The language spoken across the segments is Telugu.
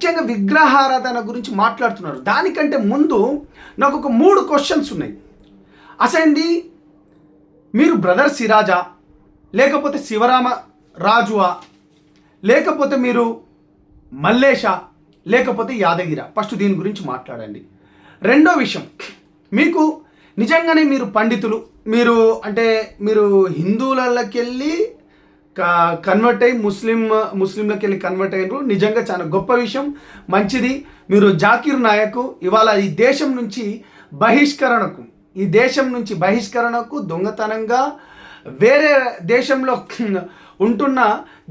ముఖ్యంగా విగ్రహారాధన గురించి మాట్లాడుతున్నారు. దానికంటే ముందు నాకు ఒక 3 క్వశ్చన్స్ ఉన్నాయి. అసలు మీరు బ్రదర్ సిరాజా, లేకపోతే శివరామ రాజువా, లేకపోతే మీరు మల్లేషా, లేకపోతే యాదగిర? ఫస్ట్ దీని గురించి మాట్లాడండి. రెండో విషయం, మీకు నిజంగానే మీరు పండితులు, మీరు హిందువులకి వెళ్ళి కన్వర్ట్ అయ్యి ముస్లింలకి వెళ్ళి కన్వర్ట్ అయ్యారు. నిజంగా చాలా గొప్ప విషయం, మంచిది. మీరు జాకిర్ నాయక్ ఇవాళ ఈ దేశం నుంచి బహిష్కరణకు దొంగతనంగా వేరే దేశంలో ఉంటున్న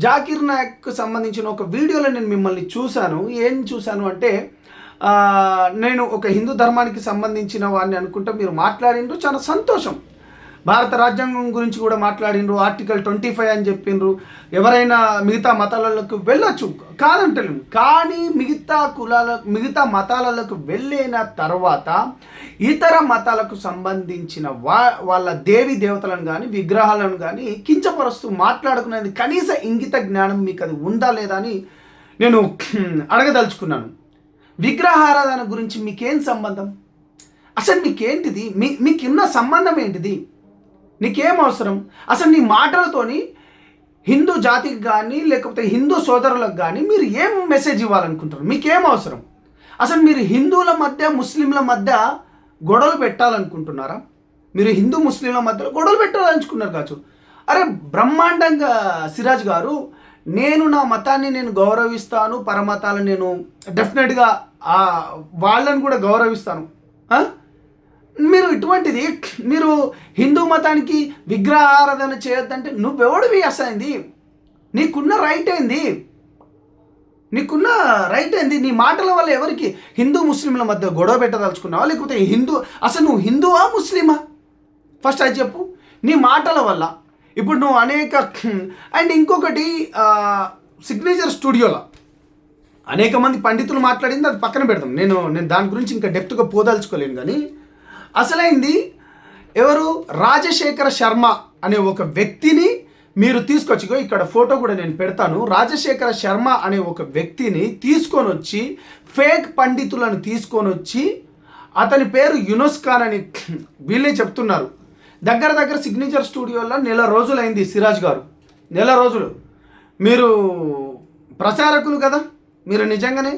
జాకిర్ నాయక్కు సంబంధించిన ఒక వీడియోలో నేను మిమ్మల్ని చూశాను. ఏం చూశాను అంటే, నేను ఒక హిందూ ధర్మానికి సంబంధించిన వాడిని అనుకుంటా మీరు మాట్లాడిండ్రు, చాలా సంతోషం. భారత రాజ్యాంగం గురించి కూడా మాట్లాడిండ్రు, ఆర్టికల్ 25 అని చెప్పిండ్రు. ఎవరైనా మిగతా మతాలకు వెళ్ళొచ్చు, కాదంటలేము. కానీ మిగతా మతాలకు వెళ్ళిన తర్వాత ఇతర మతాలకు సంబంధించిన వాళ్ళ దేవి దేవతలను కానీ విగ్రహాలను కానీ కించపరుస్తూ మాట్లాడుకునేది కనీస ఇంగిత జ్ఞానం మీకు అది ఉందా లేదా అని నేను అడగదలుచుకున్నాను. విగ్రహారాధన గురించి మీకేం సంబంధం? అసలు మీకేంటిది? మీకున్న సంబంధం ఏంటిది? నీకేం అవసరం? అసలు నీ మాటలతోని హిందూ జాతికి కానీ లేకపోతే హిందూ సోదరులకు కానీ మీరు ఏం మెసేజ్ ఇవ్వాలనుకుంటారు? మీకేం అవసరం? అసలు మీరు హిందువుల మధ్య ముస్లింల మధ్య గొడవలు పెట్టాలనుకుంటున్నారా? మీరు హిందూ ముస్లింల మధ్యలో గొడవలు పెట్టాలనుకున్నారు కావచ్చు. అరే బ్రహ్మాండంగా సిరాజ్ గారు, నేను నా మతాన్ని నేను గౌరవిస్తాను, పరమతాలను నేను డెఫినెట్గా వాళ్ళని కూడా గౌరవిస్తాను. మీరు ఇటువంటిది మీరు హిందూ మతానికి విగ్రహారాధన చేయొద్దంటే నువ్వెవడివి? అసలు నీకున్న రైట్ ఏంది? నీ మాటల వల్ల ఎవరికి హిందూ ముస్లింల మధ్య గొడవ పెట్టదలుచుకున్నావా, లేకపోతే అసలు నువ్వు హిందువా ముస్లిమా? ఫస్ట్ అది చెప్పు. నీ మాటల వల్ల ఇప్పుడు నువ్వు అండ్ ఇంకొకటి, సిగ్నేచర్ స్టూడియోలో అనేక మంది పండితులు మాట్లాడింది అది పక్కన పెడతాం. నేను దాని గురించి ఇంకా డెప్త్గా పోదలుచుకోలేను. కానీ అసలైంది ఎవరు? రాజశేఖర శర్మ అనే ఒక వ్యక్తిని మీరు తీసుకొచ్చి, ఇక్కడ ఫోటో కూడా నేను పెడతాను. రాజశేఖర శర్మ అనే ఒక వ్యక్తిని తీసుకొని వచ్చి, ఫేక్ పండితులను తీసుకొని వచ్చి, అతని పేరు యూనుస్ ఖాన్ అని వీళ్ళే చెప్తున్నారు. దగ్గర సిగ్నేచర్ స్టూడియోలో 1 రోజులైంది. సిరాజ్ గారు, 1 రోజులు మీరు ప్రచారకులు కదా, మీరు నిజంగానే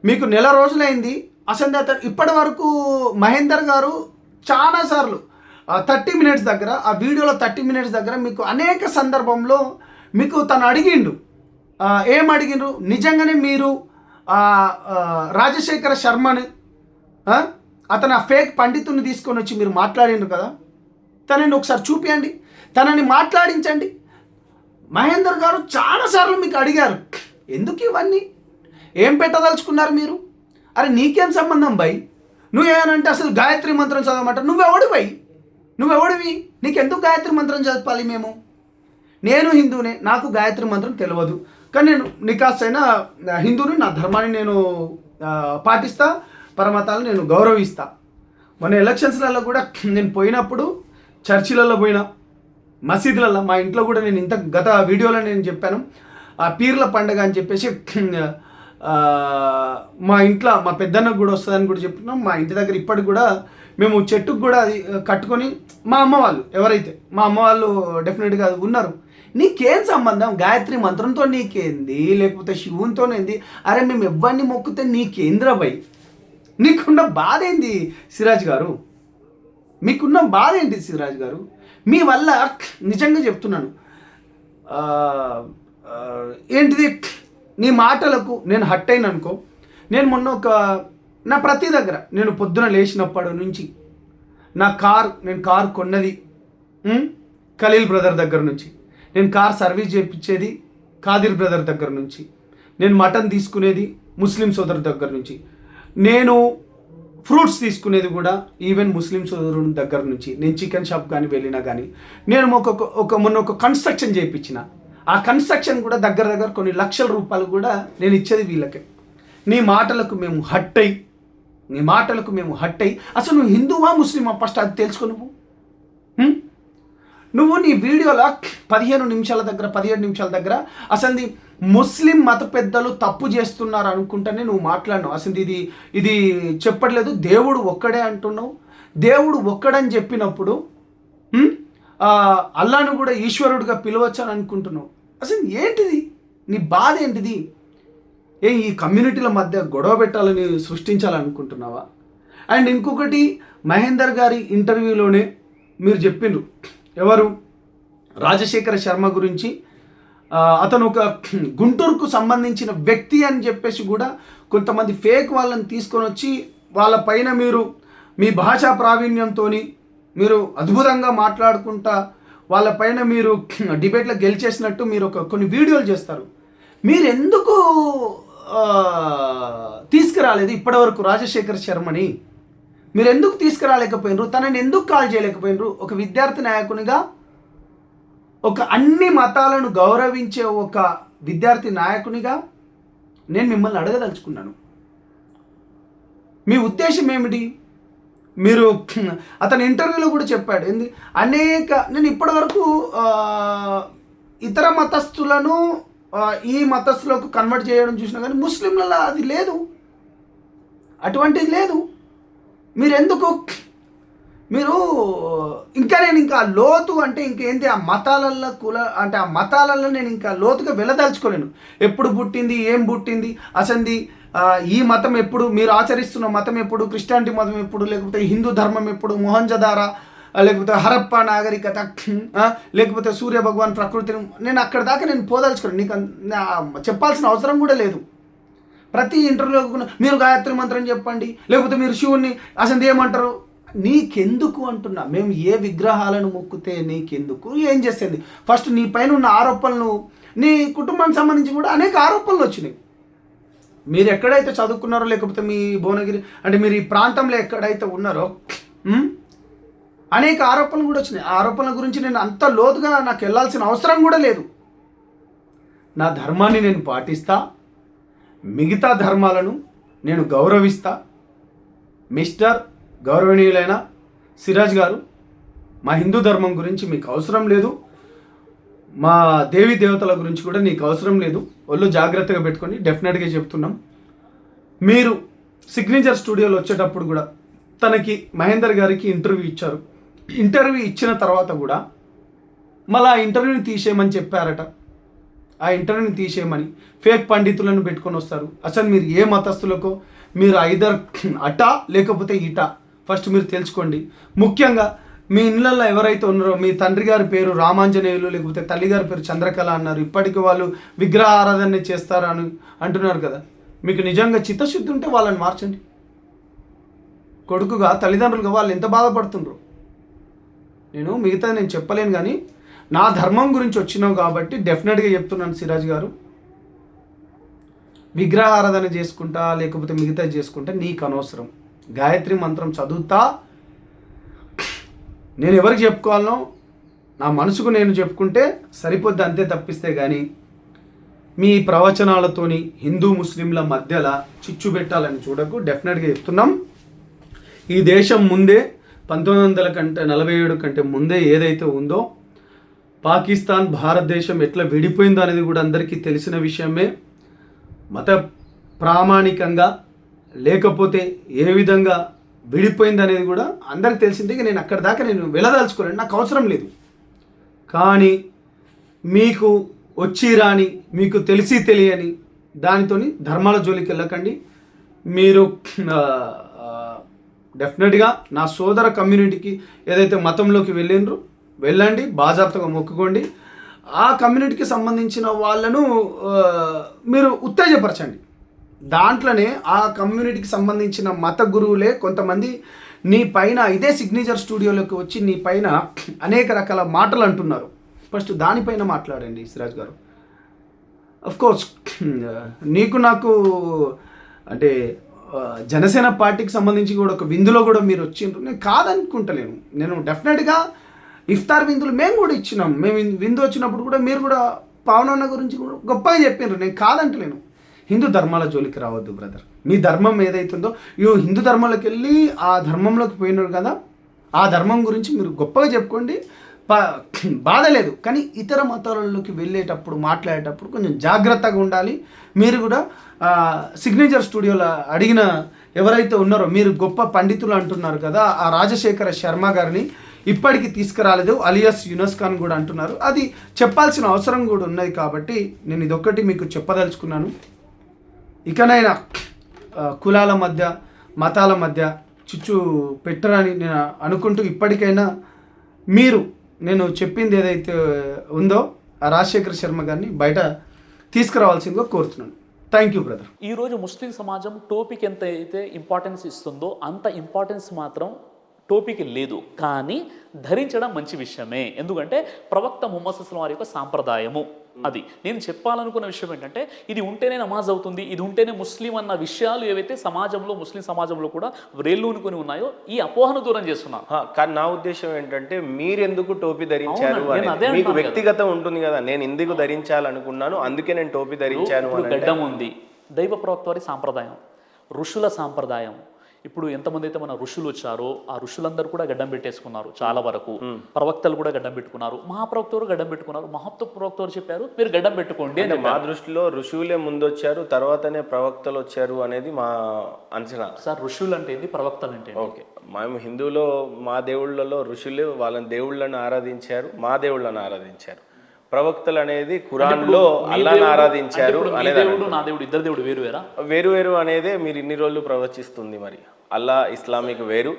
మీకు 1 రోజులైంది. అసలు అతను ఇప్పటి వరకు మహేందర్ గారు చాలాసార్లు 30 మినిట్స్ దగ్గర, ఆ వీడియోలో 30 మినిట్స్ దగ్గర మీకు అనేక సందర్భంలో మీకు తను అడిగిండు. ఏం అడిగిండ్రు? నిజంగానే మీరు రాజశేఖర శర్మని అతను ఆ ఫేక్ పండితుని తీసుకొని వచ్చి మీరు మాట్లాడిండ్రు కదా, తనని ఒకసారి చూపించండి, తనని మాట్లాడించండి. మహేందర్ గారు చాలాసార్లు మీకు అడిగారు, ఎందుకు ఇవన్నీ ఏం పెట్టదలుచుకున్నారు మీరు? అరే నీకేం సంబంధం బై? నువ్వేనంటే అసలు గాయత్రి మంత్రం చదవమంట. నువ్వెవడివి? నీకెందుకు గాయత్రి మంత్రం చదవాలి? నేను హిందువునే, నాకు గాయత్రి మంత్రం తెలియదు. కానీ నేను నికాసైన హిందువుని, నా ధర్మాన్ని నేను పాటిస్తా, పరమతాలను నేను గౌరవిస్తా. మన ఎలక్షన్స్లలో కూడా నేను పోయినప్పుడు చర్చిలలో పోయినా, మసీదులలో, మా ఇంట్లో కూడా నేను గత వీడియోలో నేను చెప్పాను, ఆ పీర్ల పండగ అని చెప్పేసి మా ఇంట్లో మా పెద్దన్నకు కూడా వస్తుందని కూడా చెప్తున్నాం. మా ఇంటి దగ్గర ఇప్పటికి కూడా మేము చెట్టుకు కూడా అది కట్టుకొని, మా అమ్మ వాళ్ళు డెఫినెట్గా అది ఉన్నారు. నీకేం సంబంధం? గాయత్రి మంత్రంతో నీకేంది, లేకపోతే శివునితోనేంది? అరే మేము ఎవరిని మొక్కితే నీకేంద్రా భయ్? నీకున్న బాధ ఏంది సిరాజ్ గారు? మీకున్న బాధ ఏంటి సిరాజ్ గారు? మీ వల్ల నిజంగా చెప్తున్నాను, ఏంటిది, నీ మాటలకు నేను హట్ అయిన అనుకో. నేను మొన్న నా ప్రతి దగ్గర నేను పొద్దున లేచినప్పటి నుంచి నేను కార్ కొన్నది ఖలీల్ బ్రదర్ దగ్గర నుంచి, నేను కార్ సర్వీస్ చేయించేది ఖాదిర్ బ్రదర్ దగ్గర నుంచి, నేను మటన్ తీసుకునేది ముస్లిం సోదరు దగ్గర నుంచి, నేను ఫ్రూట్స్ తీసుకునేది కూడా ఈవెన్ ముస్లిం సోదరుని దగ్గర నుంచి. నేను చికెన్ షాప్ కానీ వెళ్ళినా కానీ, నేను మొన్న ఒక కన్స్ట్రక్షన్ చేయించిన, ఆ కన్స్ట్రక్షన్ కూడా దగ్గర కొన్ని లక్షల రూపాయలు కూడా నేను ఇచ్చేది వీళ్ళకే. నీ మాటలకు మేము హట్ అయ్యి అసలు నువ్వు హిందువా ముస్లిమా? ఫస్ట్ అది తెలుసుకో. నువ్వు నీ వీడియోలో 15 నిమిషాల దగ్గర 17 నిమిషాల దగ్గర అసలు ముస్లిం మత పెద్దలు తప్పు చేస్తున్నారు అనుకుంటానే నువ్వు మాట్లాడినావు. అసలు ఇది చెప్పట్లేదు, దేవుడు ఒక్కడే అంటున్నావు. దేవుడు ఒక్కడని చెప్పినప్పుడు అల్లాను కూడా ఈశ్వరుడిగా పిలవచ్చని అనుకుంటున్నావు. అసలు ఏంటిది నీ బాధ ఏంటిది? ఈ కమ్యూనిటీల మధ్య గొడవ పెట్టాలని సృష్టించాలనుకుంటున్నావా? అండ్ ఇంకొకటి, మహేందర్ గారి ఇంటర్వ్యూలోనే మీరు చెప్పిండ్రు, ఎవరు రాజశేఖర శర్మ గురించి అతను ఒక గుంటూరుకు సంబంధించిన వ్యక్తి అని చెప్పేసి కూడా కొంతమంది ఫేక్ వాళ్ళని తీసుకొని వచ్చి వాళ్ళ పైన మీరు మీ భాషా ప్రావీణ్యంతో మీరు అద్భుతంగా మాట్లాడుకుంటా వాళ్ళపైన మీరు డిబేట్లో గెలిచేసినట్టు మీరు కొన్ని వీడియోలు చేస్తారు. మీరు ఎందుకు తీసుకురాలేదు ఇప్పటివరకు రాజశేఖర్ శర్మని? మీరు ఎందుకు తీసుకురాలేకపోయినరు? తనని ఎందుకు కాల్ చేయలేకపోయినరు? ఒక విద్యార్థి నాయకునిగా, ఒక అన్ని మతాలను గౌరవించే ఒక విద్యార్థి నాయకునిగా నేను మిమ్మల్ని అడగదలుచుకున్నాను. మీ ఉద్దేశం ఏమిటి? మీరు అతని ఇంటర్వ్యూలో కూడా చెప్పాడు ఏంది, నేను ఇప్పటివరకు ఇతర మతస్థులను ఈ మతస్థులకు కన్వర్ట్ చేయడం చూసినా కానీ ముస్లింలలో అది లేదు, అటువంటిది లేదు. మీరు నేను ఇంకా లోతు అంటే ఇంకేంటి ఆ మతాలల్లో ఆ మతాలల్లో నేను ఇంకా లోతుగా వెళ్ళదలుచుకోలేను. ఎప్పుడు పుట్టింది, ఏం పుట్టింది, అసలు ఈ మతం ఎప్పుడు, మీరు ఆచరిస్తున్న మతం ఎప్పుడు, క్రిస్టియానిటీ మతం ఎప్పుడు, లేకపోతే హిందూ ధర్మం ఎప్పుడు, మొహంజదారా, లేకపోతే హరప్ప నాగరికత, లేకపోతే సూర్య భగవాన్ ప్రకృతిని, నేను అక్కడ దాకా నేను పోదలుచుకోను. నీకు చెప్పాల్సిన అవసరం కూడా లేదు. ప్రతి ఇంటర్వ్యూలో మీరు గాయత్రి మంత్రం చెప్పండి, లేకపోతే మీరు శివుణ్ణి అసలు ఏమంటారు, నీకెందుకు అంటున్నా. మేము ఏ విగ్రహాలను మొక్కుతే నీకెందుకు, ఏం చేసేది? ఫస్ట్ నీ పైన ఉన్న ఆరోపణలు, నీ కుటుంబానికి సంబంధించి కూడా అనేక ఆరోపణలు వచ్చినాయి. మీరు ఎక్కడైతే చదువుకున్నారో, లేకపోతే మీ భువనగిరి అంటే మీరు ఈ ప్రాంతంలో ఎక్కడైతే ఉన్నారో అనేక ఆరోపణలు కూడా వచ్చినాయి. ఆ ఆరోపణల గురించి నేను అంత లోతుగా నాకు వెళ్ళాల్సిన అవసరం కూడా లేదు. నా ధర్మాన్ని నేను పాటిస్తా, మిగతా ధర్మాలను నేను గౌరవిస్తా. మిస్టర్ గౌరవనీయులైన సిరాజ్ గారు, మా హిందూ ధర్మం గురించి మీకు అవసరం లేదు, మా దేవీ దేవతల గురించి కూడా నీకు అవసరం లేదు. ఒళ్ళు జాగ్రత్తగా పెట్టుకొని డెఫినెట్గా చెప్తున్నాం. మీరు సిగ్నేచర్ స్టూడియోలో వచ్చేటప్పుడు కూడా తనకి మహేందర్ గారికి ఇంటర్వ్యూ ఇచ్చారు. ఇంటర్వ్యూ ఇచ్చిన తర్వాత కూడా మళ్ళీ ఆ ఇంటర్వ్యూని తీసేయమని చెప్పారట. ఆ ఇంటర్వ్యూని తీసేయమని ఫేక్ పండితులను పెట్టుకొని వస్తారు. అసలు మీరు ఏ మతస్థులకో, మీరు ఐదర్ అటా లేకపోతే ఇటా, ఫస్ట్ మీరు తెలుసుకోండి. ముఖ్యంగా మీ ఇళ్ళల్లో ఎవరైతే ఉన్నారో, మీ తండ్రి గారి పేరు రామాంజనేయులు, లేకపోతే తల్లి గారి పేరు చంద్రకళ అన్నారు, ఇప్పటికీ వాళ్ళు విగ్రహ ఆరాధన చేస్తారని అంటున్నారు కదా. మీకు నిజంగా చిత్తశుద్ధి ఉంటే వాళ్ళని మార్చండి. కొడుకుగా, తల్లిదండ్రులుగా వాళ్ళు ఎంత బాధపడుతుండ్రు. నేను చెప్పలేను, కానీ నా ధర్మం గురించి వచ్చినావు కాబట్టి డెఫినెట్గా చెప్తున్నాను. సిరాజ్ గారు, విగ్రహ ఆరాధన చేసుకుంటా లేకపోతే మిగతా చేసుకుంటా నీకు అనవసరం. గాయత్రి మంత్రం చదువుతా, నేను ఎవరికి చెప్పుకోవాలనో నా మనసుకు నేను చెప్పుకుంటే సరిపోద్ది, అంతే తప్పిస్తే కానీ మీ ప్రవచనాలతోని హిందూ ముస్లింల మధ్యలో చిచ్చు పెట్టాలని చూడకు. డెఫినెట్గా చెప్తున్నాం. ఈ దేశం ముందే 1947 కంటే ముందే ఏదైతే ఉందో, పాకిస్తాన్ భారతదేశం ఎట్లా విడిపోయిందో అనేది కూడా అందరికీ తెలిసిన విషయమే. మత ప్రామాణికంగా లేకపోతే ఏ విధంగా విడిపోయింది అనేది కూడా అందరికి తెలిసిందే. నేను అక్కడ దాకా నేను వెళ్ళదలుచుకోలేను, నాకు అవసరం లేదు. కానీ మీకు వచ్చి రాని, మీకు తెలిసి తెలియని దానితోని ధర్మాల జోలికి వెళ్ళకండి. మీరు డెఫినెట్గా నా సోదర కమ్యూనిటీకి ఏదైతే మతంలోకి వెళ్ళండి, బాజాప్తగా మొక్కుకోండి. ఆ కమ్యూనిటీకి సంబంధించిన వాళ్ళను మీరు ఉత్తేజపరచండి. దాంట్లోనే ఆ కమ్యూనిటీకి సంబంధించిన మత గురువులే కొంతమంది నీ పైన ఇదే సిగ్నేచర్ స్టూడియోలోకి వచ్చి నీ పైన అనేక రకాల మాటలు అంటున్నారు. ఫస్ట్ దానిపైన మాట్లాడండి సిరాజ్ గారు. అఫ్కోర్స్ నీకు నాకు అంటే జనసేన పార్టీకి సంబంధించి కూడా ఒక విందులో కూడా మీరు వచ్చిండ్రు, నేను కాదనుకుంటలేను. నేను డెఫినెట్గా ఇఫ్తార్ విందులు మేము కూడా ఇచ్చినాం. మేము విందు వచ్చినప్పుడు కూడా మీరు కూడా పవన్ అన్న గురించి కూడా గొప్పగా చెప్పిండ్రు, నేను కాదంటలేను. హిందూ ధర్మాల జోలికి రావద్దు బ్రదర్. మీ ధర్మం ఏదైతుందో హిందూ ధర్మంలోకి వెళ్ళి ఆ ధర్మంలోకి పోయినారు కదా, ఆ ధర్మం గురించి మీరు గొప్పగా చెప్పుకోండి. బాధ లేదు, కానీ ఇతర మతాలలోకి వెళ్ళేటప్పుడు మాట్లాడేటప్పుడు కొంచెం జాగ్రత్తగా ఉండాలి. మీరు కూడా సిగ్నేచర్ స్టూడియోలో అడిగిన ఎవరైతే ఉన్నారో, మీరు గొప్ప పండితులు అంటున్నారు కదా, ఆ రాజశేఖర శర్మ గారిని ఇప్పటికీ తీసుకురాలేదు, అలియాస్ యూనస్ ఖాన్ కూడా అంటున్నారు. అది చెప్పాల్సిన అవసరం కూడా ఉన్నది కాబట్టి నేను ఇదొక్కటి మీకు చెప్పదలుచుకున్నాను. ఇకనైనా కులాల మధ్య మతాల మధ్య చిచ్చు పెట్టరని నేను అనుకుంటూ, ఇప్పటికైనా మీరు నేను చెప్పింది ఏదైతే ఉందో ఆ రాజశేఖర శర్మ గారిని బయట తీసుకురావాల్సిందిగా కోరుతున్నాను. Thank you brother. ఈరోజు ముస్లిం సమాజం టోపీకి ఎంత అయితే ఇంపార్టెన్స్ ఇస్తుందో అంత ఇంపార్టెన్స్ మాత్రం టోపీకి లేదు. కానీ ధరించడం మంచి విషయమే, ఎందుకంటే ప్రవక్త ముహమ్మద్ సల్లల్లాహు అలైహి వారి యొక్క సాంప్రదాయము అది. నేను చెప్పాలనుకున్న విషయం ఏంటంటే, ఇది ఉంటేనే నమాజ్ అవుతుంది, ఇది ఉంటేనే ముస్లిం అన్న విషయాలు ఏవైతే సమాజంలో ముస్లిం సమాజంలో కూడా రేళ్ళూనుకొని ఉన్నాయో ఈ అపోహను దూరం చేస్తున్నాను. కానీ నా ఉద్దేశం ఏంటంటే, మీరెందుకు టోపీ ధరించారు అనేది మీకు వ్యక్తిగతం ఉంటుంది కదా. నేను ఎందుకు ధరించాలనుకున్నాను, అందుకే నేను టోపీ ధరించాను. గడ్డం ఉంది, దైవ ప్రవక్త వారి సాంప్రదాయం, ఋషుల సాంప్రదాయం. ఇప్పుడు ఎంతమంది అయితే మన ఋషులు వచ్చారో ఆ ఋషులందరూ కూడా గడ్డం పెట్టేసుకున్నారు, చాలా వరకు ప్రవక్తలు కూడా గడ్డం పెట్టుకున్నారు, మహాప్రవక్తలు గడ్డం పెట్టుకున్నారు. మహాప్రవక్తలు చెప్పారు మీరు గడ్డం పెట్టుకోండి అని. మా దృష్టిలో ఋషువులే ముందు వచ్చారు, తర్వాతనే ప్రవక్తలు వచ్చారు అనేది మా అంచనా. సార్ ఋషులు అంటే ఏంటి, ప్రవక్తలు అంటే ఓకే, మేము హిందువులో మా దేవుళ్ళలో ఋషులు వాళ్ళని దేవుళ్ళని ఆరాధించారు, మా దేవుళ్ళని ఆరాధించారు. ప్రవక్తలు అనేది ఖురాన్లో అల్లాహ్ని ఆరాధించారు అనేది. దేవుడు నా దేవుడు ఇద్దరు దేవుడు వేరు వేరా? వేరు వేరు అనేదే మీరు ఇన్ని రోజులు ప్రవచిస్తుంది. మరి అల్లా ఇస్లామిక్ వేరు,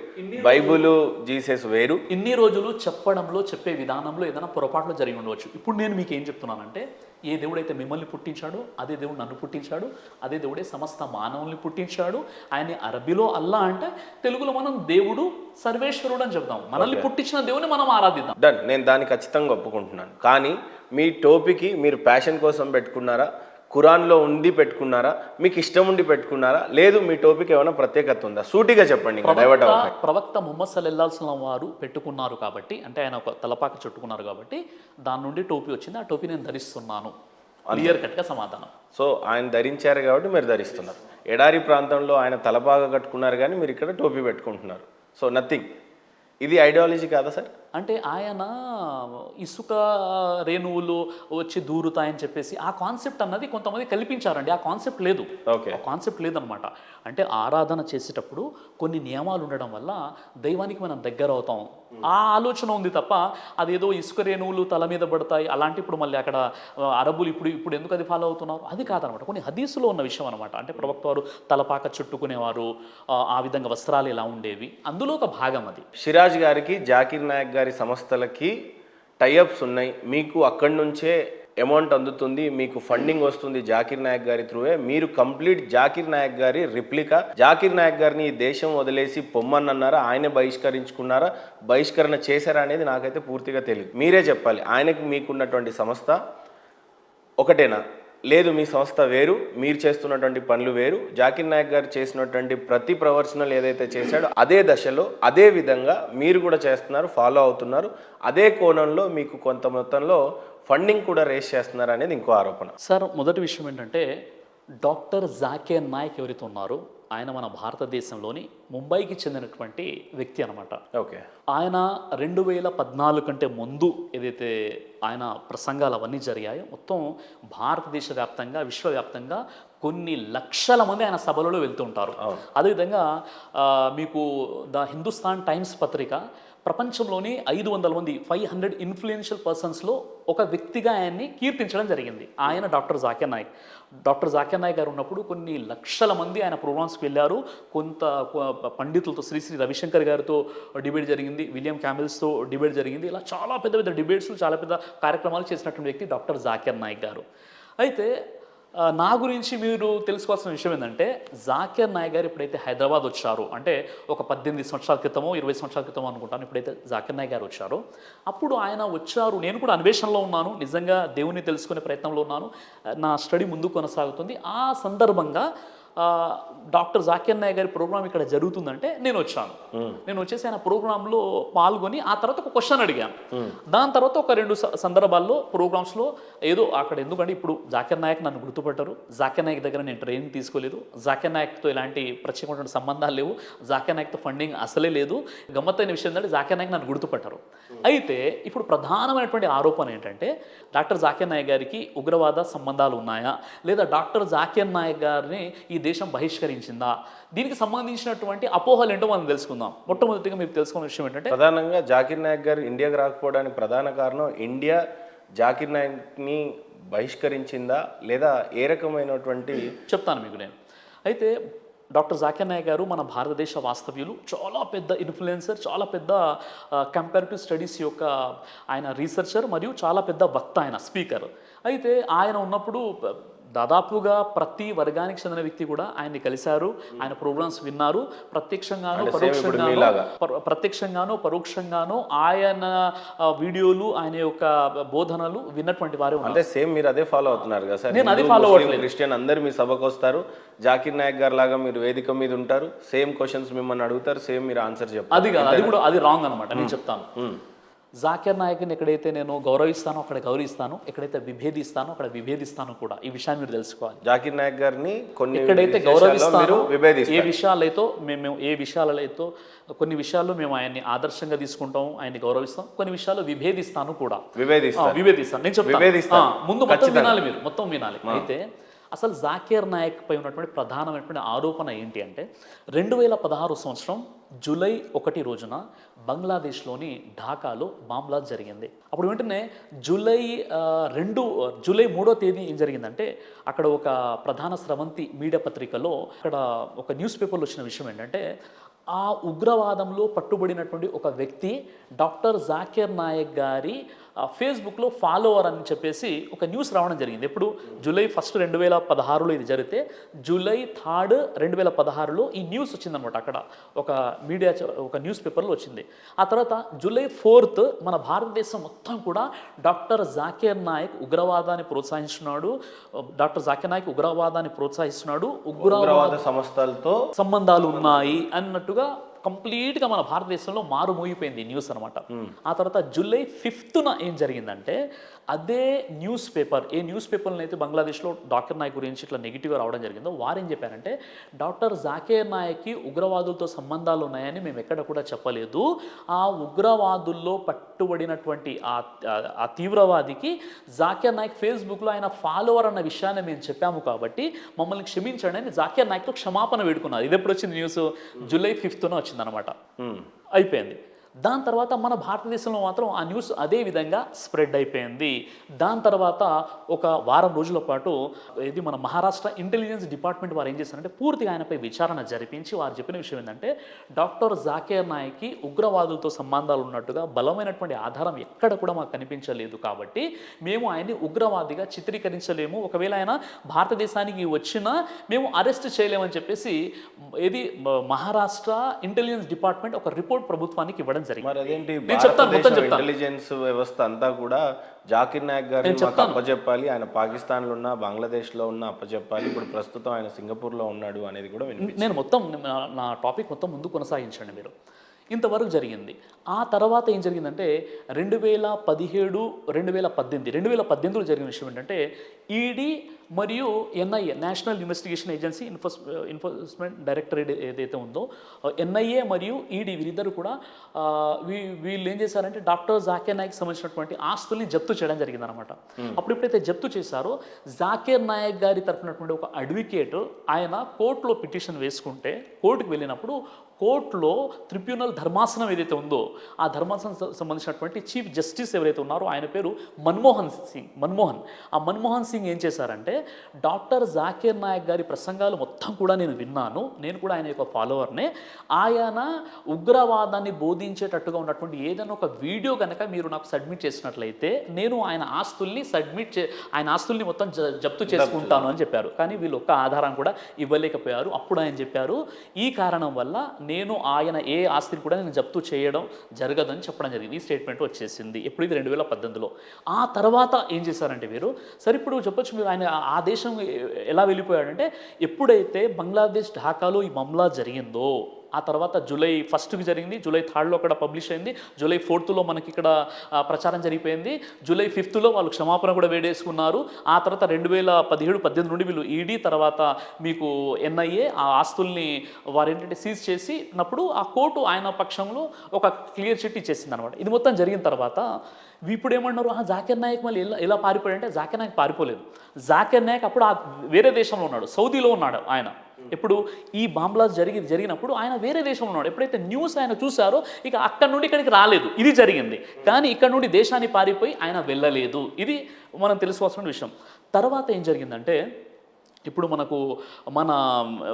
బైబుల్ జీసస్ వేరు. ఇన్ని రోజులు చెప్పడంలో చెప్పే విధానంలో ఏదైనా పొరపాట్లు జరిగి ఉండవచ్చు. ఇప్పుడు నేను మీకు ఏం చెప్తున్నానంటే, ఏ దేవుడైతే మిమ్మల్ని పుట్టించాడో అదే దేవుడు నన్ను పుట్టించాడు, అదే దేవుడే సమస్త మానవుల్ని పుట్టించాడు. ఆయన అరబీలో అల్లా అంటే, తెలుగులో మనం దేవుడు సర్వేశ్వరుడు అని చెప్తాం. మనల్ని పుట్టించిన దేవుని మనం ఆరాధిద్దాం. డన్, నేను దాన్ని ఖచ్చితంగా ఒప్పుకుంటున్నాను. కానీ మీ టోపీకి మీరు ప్యాషన్ కోసం పెట్టుకున్నారా, ఖురాన్లో ఉండి పెట్టుకున్నారా, మీకు ఇష్టం ఉండి పెట్టుకున్నారా, లేదు మీ టోపీకి ఏమైనా ప్రత్యేకత ఉందా? సూటిగా చెప్పండి. ప్రవక్త ముహమ్మద్ సల్లల్లాహు అలైహి వసల్లం వారు పెట్టుకున్నారు కాబట్టి, అంటే ఆయన ఒక తలపాక చుట్టుకున్నారు కాబట్టి దాని నుండి టోపీ వచ్చింది. ఆ టోపీ నేను ధరిస్తున్నాను, క్లియర్ కట్గా సమాధానం. సో ఆయన ధరించారు కాబట్టి మీరు ధరిస్తున్నారు. ఎడారి ప్రాంతంలో ఆయన తలపాక కట్టుకున్నారు కానీ మీరు ఇక్కడ టోపీ పెట్టుకుంటున్నారు. So nothing. ఇది ఐడియాలజీ కాదా సార్? అంటే ఆయన ఇసుక రేణువులు వచ్చి దూరుతాయని చెప్పేసి ఆ కాన్సెప్ట్ అన్నది కొంతమంది కల్పించారండి. ఆ కాన్సెప్ట్ లేదు, ఆ కాన్సెప్ట్ లేదనమాట. అంటే ఆరాధన చేసేటప్పుడు కొన్ని నియమాలు ఉండడం వల్ల దైవానికి మనం దగ్గర అవుతాం, ఆ ఆలోచన ఉంది తప్ప అదేదో ఇసుక రేణువులు తల మీద పడతాయి అలాంటి ఇప్పుడు మళ్ళీ అక్కడ అరబులు ఇప్పుడు ఎందుకు అది ఫాలో అవుతున్నారు అది కాదనమాట. కొన్ని హదీసులో ఉన్న విషయం అనమాట. అంటే ప్రవక్త వారు తలపాక చుట్టుకునేవారు, ఆ విధంగా వస్త్రాలు ఇలా ఉండేవి, అందులో ఒక భాగం అది. సిరాజ్ గారికి, జాకిర్ నాయక్ గారి సంస్థలకి టైఅప్స్ ఉన్నాయి. మీకు అక్కడి నుంచే అమౌంట్ అందుతుంది, మీకు ఫండింగ్ వస్తుంది జాకిర్ నాయక్ గారి త్రూవే. మీరు కంప్లీట్ జాకిర్ నాయక్ గారి రిప్లికా. జాకిర్ నాయక్ గారిని ఈ దేశం వదిలేసి పొమ్మన్నారా, ఆయనే బహిష్కరించుకున్నారా, బహిష్కరణ చేశారా అనేది నాకైతే పూర్తిగా తెలియదు. మీరే చెప్పాలి. ఆయనకి మీకున్నటువంటి సంస్థ ఒకటేనా, లేదు మీ సంస్థ వేరు, మీరు చేస్తున్నటువంటి పనులు వేరు. జాకిర్ నాయక్ గారు చేసినటువంటి ప్రతి ప్రవర్తనలు ఏదైతే చేశాడో అదే దశలో అదే విధంగా మీరు కూడా చేస్తున్నారు, ఫాలో అవుతున్నారు. అదే కోణంలో మీకు కొంత మొత్తంలో ఫండింగ్ కూడా రేస్ చేస్తున్నారు అనేది ఇంకో ఆరోపణ. సార్ మొదటి విషయం ఏంటంటే, డాక్టర్ జాకిర్ నాయక్ ఎవరైతే ఉన్నారో ఆయన మన భారతదేశంలోని ముంబైకి చెందినటువంటి వ్యక్తి అనమాట. ఓకే, ఆయన 2014 కంటే ముందు ఏదైతే ఆయన ప్రసంగాలు అవన్నీ జరిగాయో మొత్తం భారతదేశ వ్యాప్తంగా విశ్వవ్యాప్తంగా కొన్ని లక్షల మంది ఆయన సభలలో వెళ్తుంటారు. అదేవిధంగా మీకు ద హిందుస్థాన్ టైమ్స్ పత్రిక ప్రపంచంలోని 500 మంది 500 ఇన్ఫ్లుయెన్షియల్ పర్సన్స్లో ఒక వ్యక్తిగా ఆయన్ని కీర్తించడం జరిగింది. ఆయన డాక్టర్ జాకిర్ నాయక్. డాక్టర్ జాకిర్ నాయక్ గారు ఉన్నప్పుడు కొన్ని లక్షల మంది ఆయన ప్రోగ్రామ్స్కి వెళ్ళారు. కొంత పండితులతో శ్రీ రవిశంకర్ గారితో డిబేట్ జరిగింది, విలియం క్యామిల్స్తో డిబేట్ జరిగింది. ఇలా చాలా పెద్ద పెద్ద డిబేట్స్, చాలా పెద్ద కార్యక్రమాలు చేసినటువంటి వ్యక్తి డాక్టర్ జాకిర్ నాయక్ గారు. అయితే నా గురించి మీరు తెలుసుకోవాల్సిన విషయం ఏంటంటే, జాకిర్ నాయక్ గారు ఎప్పుడైతే హైదరాబాద్ వచ్చారో, అంటే ఒక 18 సంవత్సరాల క్రితమో 20 సంవత్సరాల క్రితమో అనుకుంటాను, ఎప్పుడైతే జాకిర్ నాయక్ గారు వచ్చారో అప్పుడు ఆయన వచ్చారు. నేను కూడా అన్వేషణలో ఉన్నాను, నిజంగా దేవుని తెలుసుకునే ప్రయత్నంలో ఉన్నాను, నా స్టడీ ముందు కొనసాగుతుంది. ఆ సందర్భంగా డాక్టర్ జాకిర్ నాయక్ గారి ప్రోగ్రామ్ ఇక్కడ జరుగుతుందంటే నేను వచ్చాను. నేను వచ్చేసి ఆయన ప్రోగ్రాంలో పాల్గొని ఆ తర్వాత ఒక క్వశ్చన్ అడిగాను. దాని తర్వాత ఒక 2 సందర్భాల్లో ప్రోగ్రామ్స్లో ఏదో అక్కడ, ఎందుకంటే ఇప్పుడు జాకిర్ నాయక్ నన్ను గుర్తుపట్టారు, జాకిర్ నాయక్ దగ్గర నేను ట్రైనింగ్ తీసుకోలేదు, జాకిర్ నాయక్తో ఇలాంటి ప్రత్యేకమైన సంబంధాలు లేవు, జాకిర్ నాయక్తో ఫండింగ్ అసలే లేదు. గమ్మత్తైన విషయం ఏంటంటే జాకిర్ నాయక్ నన్ను గుర్తుపట్టారు. అయితే ఇప్పుడు ప్రధానమైనటువంటి ఆరోపణ ఏంటంటే డాక్టర్ జాకిర్ నాయక్ గారికి ఉగ్రవాద సంబంధాలు ఉన్నాయా, లేదా డాక్టర్ జాకిర్ నాయక్ గారిని ఈ దేశం బహిష్కరించిందా? దీనికి సంబంధించినటువంటి అపోహలు ఏంటో మనం తెలుసుకుందాం. మొట్టమొదటిగా మీరు తెలుసుకున్న విషయం ఏంటంటే, ప్రధానంగా జాకిర్ నాయక్ గారు ఇండియాకి రాకపోవడానికి ప్రధాన కారణం ఇండియా జాకిర్ నాయక్ని బహిష్కరించిందా, లేదా ఏ రకమైనటువంటి చెప్తాను మీకు నేను. అయితే డాక్టర్ జాకిర్ నాయక్ గారు మన భారతదేశ వాస్తవ్యులు, చాలా పెద్ద ఇన్ఫ్లుయెన్సర్, చాలా పెద్ద కంపారిటివ్ స్టడీస్ యొక్క ఆయన రీసెర్చర్, మరియు చాలా పెద్ద వక్త, ఆయన స్పీకర్. అయితే ఆయన ఉన్నప్పుడు దాదాపుగా ప్రతి వర్గానికి చెందిన వ్యక్తి కూడా ఆయన్ని కలిశారు, ఆయన ప్రోగ్రామ్స్ విన్నారు. ప్రత్యక్షంగానో పరోక్షంగానో ఆయన వీడియోలు, ఆయన యొక్క బోధనలు విన్నటువంటి వారే ఉన్నారు. అంటే సేమ్ మీరు అదే ఫాలో అవుతున్నారు కదా సార్? నేను అదే ఫాలో అవ్వట్లేదు. క్రిస్టియన్ అందరు మీ సభకు వస్తారు, జాకిర్ నాయక్ గారు లాగా మీరు వేదిక మీద ఉంటారు, సేమ్ క్వశ్చన్స్ మిమ్మల్ని అడుగుతారు, సేమ్ మీరు ఆన్సర్ చెప్తారు. అది కాదు, అది కూడా అది రాంగ్ అనమాట. నేను చెప్తాను. జాకిర్ నాయక్ని ఎక్కడైతే నేను గౌరవిస్తానో అక్కడ గౌరవిస్తాను, ఎక్కడైతే విభేదిస్తానో అక్కడ విభేదిస్తాను కూడా. ఈ విషయాన్ని మీరు తెలుసుకోవాలి. జాకిర్ నాయక్ గారిని కొన్ని ఎక్కడైతే గౌరవిస్తానో, ఏ విషయాలైతే కొన్ని విషయాల్లో మేము ఆయన్ని ఆదర్శంగా తీసుకుంటాం, ఆయన్ని గౌరవిస్తాం, కొన్ని విషయాల్లో విభేదిస్తాను కూడా. విభేదిస్తాను నేను చెప్తాను. ముందు మొత్తం వినాలి, మీరు మొత్తం వినాలి. అయితే అసలు జాకిర్ నాయక్ పై ఉన్నటువంటి ప్రధానమైనటువంటి ఆరోపణ ఏంటి అంటే, 2016 సంవత్సరం జూలై 1 రోజున బంగ్లాదేశ్లోని ఢాకాలో బాంబ్ బ్లాస్ట్ జరిగింది. అప్పుడు వెంటనే జూలై 3వ తేదీ ఏం జరిగిందంటే, అక్కడ ఒక ప్రధాన స్రవంతి మీడియా పత్రికలో అక్కడ ఒక న్యూస్ పేపర్లో వచ్చిన విషయం ఏంటంటే, ఆ ఉగ్రవాదంలో పట్టుబడినటువంటి ఒక వ్యక్తి డాక్టర్ జాకిర్ నాయక్ గారి ఫేస్బుక్లో ఫాలోవర్ అని చెప్పేసి ఒక న్యూస్ రావడం జరిగింది. ఎప్పుడు జూలై 1, 2016లో ఇది జరిగితే, జూలై 3, 2016లో ఈ న్యూస్ వచ్చిందనమాట. అక్కడ ఒక న్యూస్ పేపర్లో వచ్చింది. ఆ తర్వాత జూలై 4th మన భారతదేశం మొత్తం కూడా డాక్టర్ జాకిర్ నాయక్ ఉగ్రవాదాన్ని ప్రోత్సహిస్తున్నాడు, ఉగ్రవాద సంస్థలతో సంబంధాలు ఉన్నాయి అన్నట్టుగా కంప్లీట్గా మన భారతదేశంలో మారుమోగిపోయింది న్యూస్ అనమాట. ఆ తర్వాత జూలై 5th ఏం జరిగిందంటే, అదే న్యూస్ పేపర్ని అయితే బంగ్లాదేశ్లో డాక్టర్ నాయక్ గురించి ఇట్లా నెగిటివ్గా రావడం జరిగిందో, వారేం చెప్పారంటే, డాక్టర్ జాకిర్ నాయక్కి ఉగ్రవాదులతో సంబంధాలు ఉన్నాయని మేము ఎక్కడ కూడా చెప్పలేదు, ఆ ఉగ్రవాదుల్లో పట్టుబడినటువంటి ఆ తీవ్రవాదికి జాకిర్ నాయక్ ఫేస్బుక్లో ఆయన ఫాలోవర్ అన్న విషయాన్ని మేము చెప్పాము, కాబట్టి మమ్మల్ని క్షమించండి అని జాకిర్ నాయక్తో క్షమాపణ వేడుకున్నారు. ఇది ఎప్పుడు వచ్చింది న్యూస్? జూలై 5th వచ్చిందనమాట. అయిపోయింది. దాని తర్వాత మన భారతదేశంలో మాత్రం ఆ న్యూస్ అదే విధంగా స్ప్రెడ్ అయిపోయింది. దాని తర్వాత ఒక వారం రోజుల పాటు ఇది మన మహారాష్ట్ర ఇంటెలిజెన్స్ డిపార్ట్మెంట్ వారు ఏం చేశారంటే, పూర్తిగా ఆయనపై విచారణ జరిపించి వారు చెప్పిన విషయం ఏంటంటే, డాక్టర్ జాకిర్ నాయక్కి ఉగ్రవాదులతో సంబంధాలు ఉన్నట్టుగా బలమైనటువంటి ఆధారం ఎక్కడ కూడా మాకు కనిపించలేదు, కాబట్టి మేము ఆయన్ని ఉగ్రవాదిగా చిత్రీకరించలేము, ఒకవేళ ఆయన భారతదేశానికి వచ్చినా మేము అరెస్ట్ చేయలేమని చెప్పేసి మహారాష్ట్ర ఇంటెలిజెన్స్ డిపార్ట్మెంట్ ఒక రిపోర్ట్ ప్రభుత్వానికి ఇవ్వడం జరిగింది. మరి అదేంటి, ఇంటెలిజెన్స్ వ్యవస్థ అంతా కూడా జాకిర్ నాయక్ గారిని అప్పచెప్పాలి, ఆయన పాకిస్తాన్లో ఉన్న, బంగ్లాదేశ్లో ఉన్న అప్పచెప్పాలి, ఇప్పుడు ప్రస్తుతం ఆయన సింగపూర్లో ఉన్నాడు అనేది కూడా నేను మొత్తం నా టాపిక్ మొత్తం ముందు కొనసాగించండి మీరు. ఇంతవరకు జరిగింది. ఆ తర్వాత ఏం జరిగిందంటే, 2017-2018లో జరిగిన విషయం ఏంటంటే, ఈడీ మరియు NIA, national investigation agency, enforcement directorate ఏదైతే ఉందో, ఎన్ఐఏ మరియు ఈడీ వీరిద్దరు కూడా వీళ్ళు ఏం చేశారంటే, డాక్టర్ జాకిర్ నాయక్ సంబంధించినటువంటి ఆస్తుల్ని జప్తు చేయడం జరిగిందనమాట. అప్పుడు ఎప్పుడైతే జప్తు చేశారో, జాకిర్ నాయక్ గారి తరపునటువంటి ఒక అడ్వకేట్ ఆయన కోర్టులో పిటిషన్ వేసుకుంటే, కోర్టుకు వెళ్ళినప్పుడు కోర్టులో ట్రిబ్యునల్ ధర్మాసనం ఏదైతే ఉందో, ఆ ధర్మాసనం సంబంధించినటువంటి చీఫ్ జస్టిస్ ఎవరైతే ఉన్నారో ఆయన పేరు మన్మోహన్. ఆ మన్మోహన్ సింగ్ ఏం చేశారంటే, డాక్టర్ జాకిర్ నాయక్ గారి ప్రసంగాలు మొత్తం కూడా నేను విన్నాను, నేను కూడా ఆయన యొక్క ఫాలోవర్నే, ఆయన ఉగ్రవాదాన్ని బోధించేటట్టుగా ఉన్నటువంటి ఏదైనా ఒక వీడియో కనుక మీరు నాకు సబ్మిట్ చేసినట్లయితే నేను ఆయన ఆస్తుల్ని మొత్తం జప్తు చేసుకుంటాను అని చెప్పారు. కానీ వీళ్ళు ఒక్క ఆధారం కూడా ఇవ్వలేకపోయారు. అప్పుడు ఆయన చెప్పారు, ఈ కారణం వల్ల నేను ఆయన ఏ ఆస్తిని కూడా నేను జప్తు చేయడం జరగదని చెప్పడం జరిగింది. ఈ స్టేట్మెంట్ వచ్చేసింది. ఎప్పుడు? ఇది 2018లో. ఆ తర్వాత ఏం చేశారంటే వీరు, సరే ఇప్పుడు చెప్పొచ్చు మీరు ఆయన ఆ దేశం ఎలా వెళ్ళిపోయాడంటే ఎప్పుడైతే బంగ్లాదేశ్ ఢాకాలో ఈ మామలా జరిగిందో ఆ తర్వాత జూలై 1కి జరిగింది, జూలై 3లో అక్కడ పబ్లిష్ అయింది, జూలై 4లో మనకి ఇక్కడ ప్రచారం జరిగిపోయింది, జూలై 5లో వాళ్ళు క్షమాపణ కూడా వేడేసుకున్నారు. ఆ తర్వాత 2017-18 నుండి వీళ్ళు ఈడీ తర్వాత మీకు ఎన్ఐఏ ఆ ఆస్తుల్ని వారు ఏంటంటే సీజ్ చేసినప్పుడు ఆ కోర్టు ఆయన పక్షంలో ఒక క్లియర్ చిట్ ఇచ్చేసింది అనమాట. ఇది మొత్తం జరిగిన తర్వాత ఇప్పుడు ఏమన్నారు, జాకిర్ నాయక్ మళ్ళీ ఎలా పారిపోయాడంటే జాకిర్ నాయక్ పారిపోలేదు. జాకిర్ నాయక్ అప్పుడు వేరే దేశంలో ఉన్నాడు, సౌదీలో ఉన్నాడు ఆయన. ఇప్పుడు ఈ బాంబ్లాస్ జరిగినప్పుడు ఆయన వేరే దేశంలో ఉన్నాడు. ఎప్పుడైతే న్యూస్ ఆయన చూసారో ఇక అక్కడ నుండి ఇక్కడికి రాలేదు, ఇది జరిగింది. కానీ ఇక్కడ నుండి దేశాన్ని పారిపోయి ఆయన వెళ్ళలేదు. ఇది మనం తెలుసుకోవాల్సిన విషయం. తర్వాత ఏం జరిగిందంటే ఇప్పుడు మన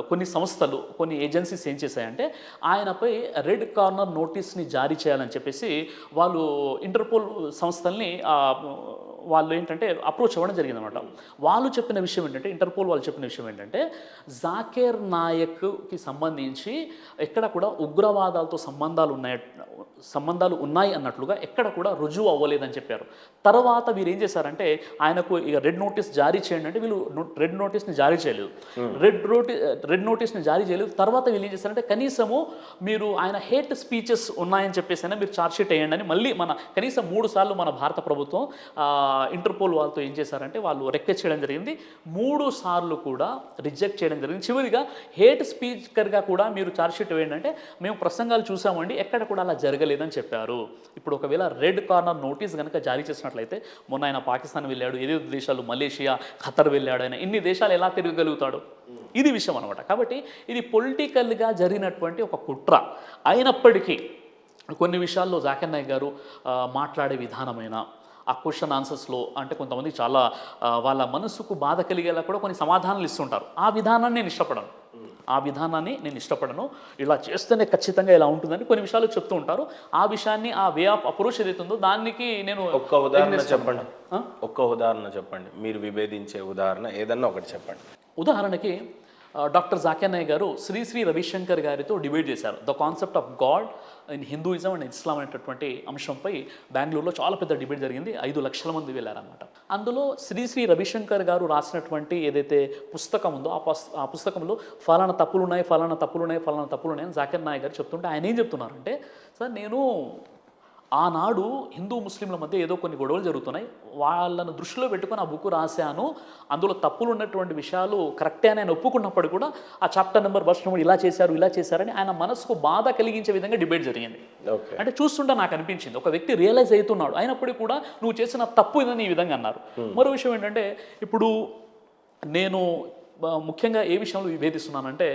కొన్ని సంస్థలు కొన్ని ఏజెన్సీస్ ఏం చేశాయంటే ఆయనపై రెడ్ కార్నర్ నోటీస్ని జారీ చేయాలని చెప్పేసి వాళ్ళు ఇంటర్పోల్ సంస్థల్ని వాళ్ళు ఏంటంటే అప్రోచ్ అవ్వడం జరిగిందనమాట. వాళ్ళు చెప్పిన విషయం ఏంటంటే ఇంటర్పోల్ వాళ్ళు చెప్పిన విషయం ఏంటంటే జాకిర్ నాయక్కి సంబంధించి ఎక్కడ కూడా ఉగ్రవాదాలతో సంబంధాలు ఉన్నాయి అన్నట్లుగా ఎక్కడ కూడా రుజువు అవ్వలేదని చెప్పారు. తర్వాత వీరు ఏం చేశారంటే ఆయనకు ఇక రెడ్ నోటీస్ జారీ చేయండి అంటే వీళ్ళు రెడ్ నోటీస్ని జారీ చేయలేదు. రెడ్ నోటీస్ని జారీ చేయలేదు. తర్వాత వీళ్ళు ఏం చేశారంటే కనీసము మీరు ఆయన హేట్ స్పీచెస్ ఉన్నాయని చెప్పేసి అయినా మీరు ఛార్జ్షీట్ వేయండి అని మళ్ళీ కనీసం 3 సార్లు మన భారత ప్రభుత్వం ఇంటర్పోల్ వాళ్ళతో ఏం చేశారంటే వాళ్ళు రిక్వెస్ట్ చేయడం జరిగింది. 3 సార్లు కూడా రిజెక్ట్ చేయడం జరిగింది. చివరిగా హేట్ స్పీకర్గా కూడా మీరు ఛార్జ్షీట్ వేయండి అంటే మేము ప్రసంగాలు చూసామండి, ఎక్కడ కూడా అలా జరగలేదని చెప్పారు. ఇప్పుడు ఒకవేళ రెడ్ కార్నర్ నోటీస్ కనుక జారీ చేసినట్లయితే మొన్న ఆయన పాకిస్తాన్ వెళ్ళాడు, ఏదో దేశాలు మలేషియా, ఖతర్ వెళ్ళాడు, ఆయన ఇన్ని దేశాలు ఎలా తిరగలుగుతాడు? ఇది విషయం అనమాట. కాబట్టి ఇది పొలిటికల్గా జరిగినటువంటి ఒక కుట్ర అయినప్పటికీ కొన్ని విషయాల్లో జాకిర్ నాయక్ గారు మాట్లాడే విధానమైన ఆ క్వశ్చన్ ఆన్సర్స్లో అంటే కొంతమంది చాలా వాళ్ళ మనసుకు బాధ కలిగేలా కూడా కొన్ని సమాధానాలు ఇస్తుంటారు. ఆ విధానాన్ని నేను ఇష్టపడను. ఇలా చేస్తేనే ఖచ్చితంగా ఇలా ఉంటుందని కొన్ని విషయాలు చెప్తూ ఉంటారు. ఆ విషయాన్ని ఆ వే ఆఫ్ అప్రోచ్ ఏదైతే ఉందో దానికి నేను ఒక్క ఉదాహరణ చెప్పండి. మీరు విభేదించే ఉదాహరణ ఏదన్నా ఒకటి చెప్పండి. ఉదాహరణకి డాక్టర్ జాకిర్ నాయక్ గారు శ్రీ రవిశంకర్ గారితో డిబేట్ చేశారు. The concept of God in Hinduism and Islam అనేటటువంటి అంశంపై బెంగళూరులో చాలా పెద్ద డిబేట్ జరిగింది. 5 లక్షల మంది వెళ్ళారనమాట. అందులో శ్రీ రవిశంకర్ గారు రాసినటువంటి ఏదైతే పుస్తకం ఉందో ఆ పుస్తకంలో ఫలానా తప్పులు ఉన్నాయి అని జాకిర్ నాయక్ గారు చెప్తుంటే ఆయన ఏం చెప్తున్నారంటే, సార్ నేను ఆనాడు హిందూ ముస్లింల మధ్య ఏదో కొన్ని గొడవలు జరుగుతున్నాయి, వాళ్ళను దృష్టిలో పెట్టుకొని ఆ బుక్ రాశాను, అందులో తప్పులు ఉన్నటువంటి విషయాలు కరెక్టే అని ఆయన ఒప్పుకున్నప్పుడు కూడా ఆ చాప్టర్ నెంబర్ వర్స్ నెంబర్ ఇలా చేశారని ఆయన మనసుకు బాధ కలిగించే విధంగా డిబేట్ జరిగింది. అంటే చూస్తుంటే నాకు అనిపించింది ఒక వ్యక్తి రియలైజ్ అవుతున్నాడు, అయినప్పటికీ కూడా నువ్వు చేసిన తప్పు ఇదని ఈ విధంగా అన్నారు. మరో విషయం ఏంటంటే ఇప్పుడు నేను ముఖ్యంగా ఏ విషయంలో విభేదిస్తున్నానంటే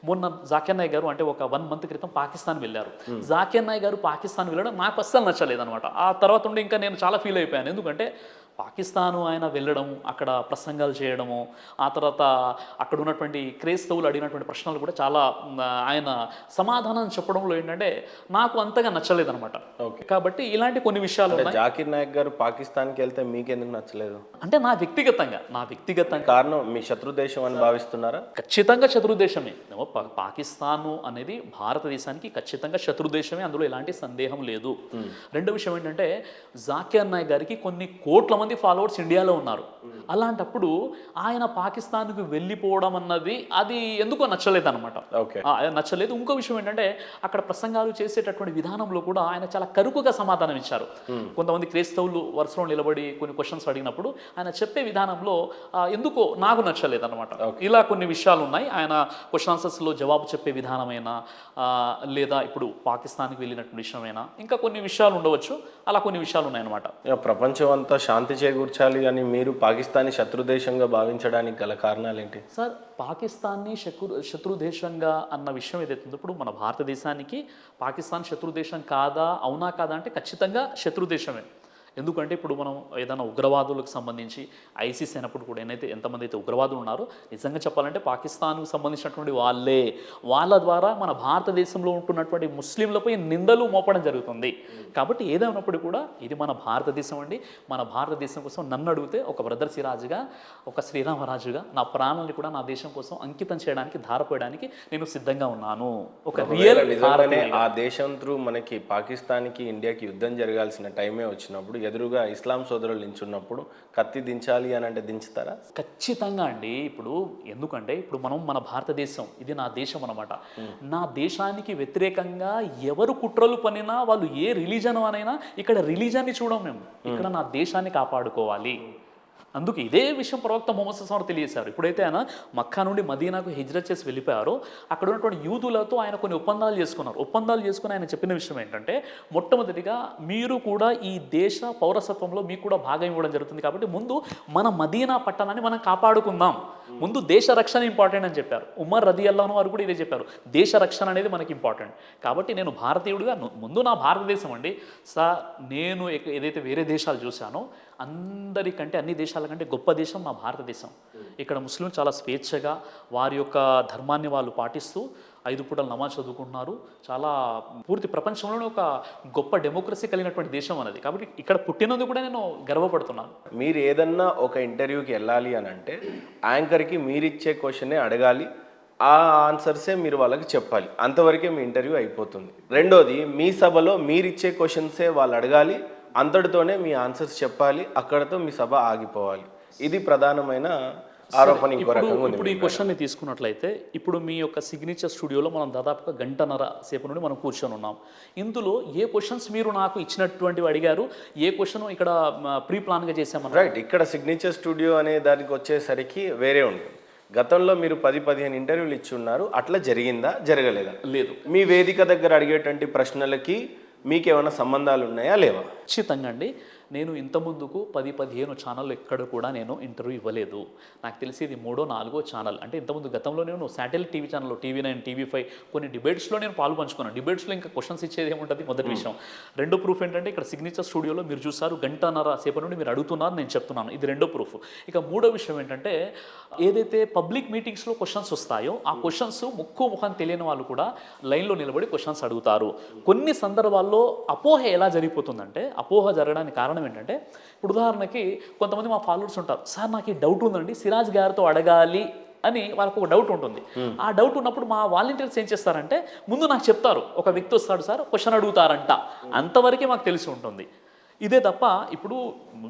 మొన్న జాకిర్ నాయక్ గారు అంటే ఒక 1 మంత్ క్రితం పాకిస్తాన్ వెళ్ళారు. జాకిర్ నాయక్ గారు పాకిస్తాన్ వెళ్ళడం నాకు అస్సలు నచ్చలేదనమాట. ఆ తర్వాత ఉండి ఇంకా నేను చాలా ఫీల్ అయిపోయాను. ఎందుకంటే పాకిస్తాను ఆయన వెళ్ళడం, అక్కడ ప్రసంగాలు చేయడము, ఆ తర్వాత అక్కడ ఉన్నటువంటి క్రైస్తవులు అడిగినటువంటి ప్రశ్నలు కూడా చాలా ఆయన సమాధానం చెప్పడంలో ఏంటంటే నాకు అంతగా నచ్చలేదనమాట. కాబట్టి ఇలాంటి కొన్ని విషయాలు జాకిర్ నాయక్ గారు పాకిస్తాన్కి వెళ్తే మీకెందుకు నచ్చలేదు? అంటే నా వ్యక్తిగతంగా కారణం మీ శత్రు దేశం అని భావిస్తున్నారా? ఖచ్చితంగా శత్రు దేశమే. పాకిస్తాను అనేది భారతదేశానికి ఖచ్చితంగా శత్రు దేశమే, అందులో ఎలాంటి సందేహం లేదు. రెండో విషయం ఏంటంటే జాకిర్ నాయక్ గారికి కొన్ని కోట్ల మంది ఫాలోవర్స్ ఇండియాలో ఉన్నారు. అలాంటప్పుడు ఆయన పాకిస్తాన్కు వెళ్ళిపోవడం అన్నది అది ఎందుకో నచ్చలేదు అనమాట. నచ్చలేదు. ఇంకో విషయం ఏంటంటే అక్కడ ప్రసంగాలు చేసేటటువంటి విధానంలో కూడా ఆయన చాలా కరుకుగా సమాధానం ఇచ్చారు. కొంతమంది క్రైస్తవులు వరుసలో నిలబడి కొన్ని క్వశ్చన్స్ అడిగినప్పుడు ఆయన చెప్పే విధానంలో ఎందుకో నాకు నచ్చలేదు అనమాట. ఇలా కొన్ని విషయాలు ఉన్నాయి. ఆయన క్వశ్చన్ ఆన్సర్స్లో జవాబు చెప్పే విధానమైనా లేదా ఇప్పుడు పాకిస్తాన్కి వెళ్ళినటువంటి విషయమైనా ఇంకా కొన్ని విషయాలు ఉండవచ్చు. అలా కొన్ని విషయాలు ఉన్నాయన్నమాట. ప్రపంచం అంతా శాంతి చేకూర్చాలి అని మీరు పాకిస్తాన్ని శత్రు దేశంగా భావించడానికి గల కారణాలు ఏంటి సార్? పాకిస్తాన్ని శత్రు దేశంగా అన్న విషయం ఏదైతే ఉందో ఇప్పుడు మన భారతదేశానికి పాకిస్తాన్ శత్రు దేశం కాదా, అవునా కాదా అంటే ఖచ్చితంగా శత్రు దేశమే. ఎందుకంటే ఇప్పుడు మనం ఏదైనా ఉగ్రవాదులకు సంబంధించి ఐసిస్ అయినప్పుడు కూడా ఎంతమంది అయితే ఉగ్రవాదులు ఉన్నారో నిజంగా చెప్పాలంటే పాకిస్తాన్కు సంబంధించినటువంటి వాళ్ళ ద్వారా మన భారతదేశంలో ఉంటున్నటువంటి ముస్లింలపై నిందలు మోపడం జరుగుతుంది. కాబట్టి ఏదైనప్పుడు కూడా ఇది మన భారతదేశం అండి. మన భారతదేశం కోసం నన్ను అడిగితే ఒక బ్రదర్ సిరాజ్గా, ఒక శ్రీరామరాజుగా నా ప్రాణాన్ని కూడా నా దేశం కోసం అంకితం చేయడానికి, ధారపోయడానికి నేను సిద్ధంగా ఉన్నాను. ఒక రియల్ ఆ దేశం త్రూ మనకి పాకిస్తాన్కి ఇండియాకి యుద్ధం జరగాల్సిన టైమే వచ్చినప్పుడు ఎదురుగా ఇస్లాం సోదరులు నించున్నప్పుడు కత్తి దించాలి అని అంటే దించుతారా? ఖచ్చితంగా అండి. ఇప్పుడు ఎందుకంటే ఇప్పుడు మనం మన భారతదేశం, ఇది నా దేశం అనమాట. నా దేశానికి వ్యతిరేకంగా ఎవరు కుట్రలు పనినా, వాళ్ళు ఏ రిలీజన్ అనైనా, ఇక్కడ రిలీజన్ని చూడం మేము. ఇక్కడ నా దేశాన్ని కాపాడుకోవాలి. అందుకే ఇదే విషయం ప్రవక్త ముహమ్మద్ సల్లల్లాహు అలైహి వసల్లం తెలియజేశారు. ఇప్పుడైతే ఆయన మక్కా నుండి మదీనాకు హిజ్రత్ చేసి వెళ్ళిపోయారో, అక్కడ ఉన్నటువంటి యూదులతో ఆయన కొన్ని ఒప్పందాలు చేసుకున్నారు. ఒప్పందాలు చేసుకుని ఆయన చెప్పిన విషయం ఏంటంటే, మొట్టమొదటిగా మీరు కూడా ఈ దేశ పౌరసత్వంలో మీకు కూడా భాగం ఇవ్వడం జరుగుతుంది, కాబట్టి ముందు మన మదీనా పట్టణాన్ని మనం కాపాడుకుందాం, ముందు దేశ రక్షణ ఇంపార్టెంట్ అని చెప్పారు. ఉమర్ రదియల్లాహు వారు కూడా ఇదే చెప్పారు, దేశ రక్షణ అనేది మనకి ఇంపార్టెంట్. కాబట్టి నేను భారతీయుడిగా ముందు నా భారతదేశం అండి. నేను ఏదైతే వేరే దేశాలు చూశానో అందరికంటే, అన్ని దేశాల కంటే గొప్ప దేశం మా భారతదేశం. ఇక్కడ ముస్లింలు చాలా స్వేచ్ఛగా వారి యొక్క ధర్మాన్ని వాళ్ళు పాటిస్తూ 5 పూటలు నమాజ్ చదువుకుంటున్నారు. చాలా పూర్తి ప్రపంచంలోనే ఒక గొప్ప డెమోక్రసీ కలిగినటువంటి దేశం అనేది. కాబట్టి ఇక్కడ పుట్టినందుకు కూడా నేను గర్వపడుతున్నాను. మీరు ఏదన్నా ఒక ఇంటర్వ్యూకి వెళ్ళాలి అని అంటే యాంకర్కి మీరిచ్చే క్వశ్చనే అడగాలి, ఆ ఆన్సర్సే మీరు వాళ్ళకి చెప్పాలి, అంతవరకే మీ ఇంటర్వ్యూ అయిపోతుంది. రెండోది, మీ సభలో మీరిచ్చే క్వశ్చన్సే వాళ్ళు అడగాలి, అంతటితోనే మీ ఆన్సర్స్ చెప్పాలి, అక్కడతో మీ సభ ఆగిపోవాలి. ఇది ప్రధానమైన ఆరోపణ. ఇప్పుడు ఈ క్వశ్చన్ని తీసుకున్నట్లయితే, ఇప్పుడు మీ యొక్క సిగ్నేచర్ స్టూడియోలో మనం దాదాపుగా గంటన్నర సేపు నుండి మనం కూర్చొని ఉన్నాం. ఇందులో ఏ క్వశ్చన్స్ మీరు నాకు ఇచ్చినటువంటివి అడిగారు, ఏ క్వశ్చన్ ఇక్కడ ప్రీ ప్లాన్గా చేసామని? రైట్, ఇక్కడ సిగ్నేచర్ స్టూడియో అనే దానికి వచ్చేసరికి వేరే ఉంటుంది. గతంలో మీరు 10-15 ఇంటర్వ్యూలు ఇచ్చి ఉన్నారు, అట్లా జరిగిందా, జరగలేదా? లేదు. మీ వేదిక దగ్గర అడిగేటువంటి ప్రశ్నలకి మీకేమైనా సంబంధాలు ఉన్నాయా, లేవా? ఖచ్చితంగా అండి. నేను ఇంతకుముందుకు 10-15 ఛానళ్ళు ఎక్కడ కూడా నేను ఇంటర్వ్యూ ఇవ్వలేదు. నాకు తెలిసి ఇది 3వ 4వ ఛానల్. అంటే ఇంతకుముందు గతంలో నేను శాటిలైట్ టీవీ ఛానల్లో TV9, TV5 కొన్ని డిబేట్స్లో నేను పాలు పంచుకున్నాను. డిబేట్స్లో ఇంకా క్వశ్చన్స్ ఇచ్చేది ఏముంటుంది, మొదటి విషయం. రెండో ప్రూఫ్ ఏంటంటే, ఇక్కడ సిగ్నేచర్ స్టూడియోలో మీరు చూసారు, గంటన్నర సేపు నుండి మీరు అడుగుతున్నారు, నేను చెప్తున్నాను. ఇది రెండో ప్రూఫ్. ఇక మూడో విషయం ఏంటంటే, ఏదైతే పబ్లిక్ మీటింగ్స్లో క్వశ్చన్స్ వస్తాయో ఆ క్వశ్చన్స్ ముఖం తెలియని వాళ్ళు కూడా లైన్లో నిలబడి క్వశ్చన్స్ అడుగుతారు. కొన్ని సందర్భాల్లో అపోహ ఎలా జరిగిపోతుందంటే, అపోహ జరగడానికి కారణం ఏంటంటే, ఇప్పుడు ఉదాహరణకి కొంతమంది మా ఫాలోవర్స్ ఉంటారు, సార్ నాకు ఈ డౌట్ ఉందండి, సిరాజ్ గారితో అడగాలి అని వాళ్ళకు ఒక డౌట్ ఉంటుంది. ఆ డౌట్ ఉన్నప్పుడు మా వాలంటీర్స్ ఏం చేస్తారంటే, ముందు నాకు చెప్తారు, ఒక వ్యక్తి వస్తాడు సార్ క్వశ్చన్ అడుగుతారంట, అంతవరకే మాకు తెలిసి ఉంటుంది. ఇదే తప్ప ఇప్పుడు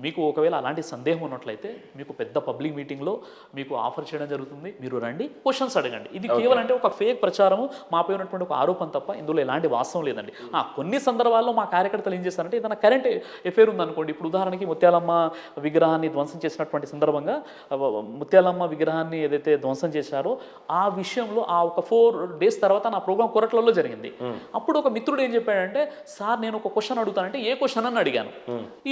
మీకు ఒకవేళ అలాంటి సందేహం ఉన్నట్లయితే, మీకు పెద్ద పబ్లిక్ మీటింగ్లో మీకు ఆఫర్ చేయడం జరుగుతుంది, మీరు రండి క్వశ్చన్స్ అడగండి. ఇది కేవలం అంటే ఒక ఫేక్ ప్రచారము, మాపై ఉన్నటువంటి ఒక ఆరోపణ తప్ప ఇందులో ఎలాంటి వాస్తవం లేదండి. కొన్ని సందర్భాల్లో మా కార్యకర్తలు ఏం చేస్తారంటే, ఏదైనా కరెంట్ ఎఫైర్ ఉందనుకోండి, ఇప్పుడు ఉదాహరణకి ముత్యాలమ్మ విగ్రహాన్ని ధ్వంసం చేసినటువంటి సందర్భంగా, ముత్యాలమ్మ విగ్రహాన్ని ఏదైతే ధ్వంసం చేశారో ఆ విషయంలో ఆ ఒక 4 days తర్వాత నా ప్రోగ్రామ్ కొరట్లలో జరిగింది. అప్పుడు ఒక మిత్రుడు ఏం చెప్పాడంటే, సార్ నేను ఒక క్వశ్చన్ అడుగుతానంటే ఏ క్వశ్చన్ అని అడిగాను.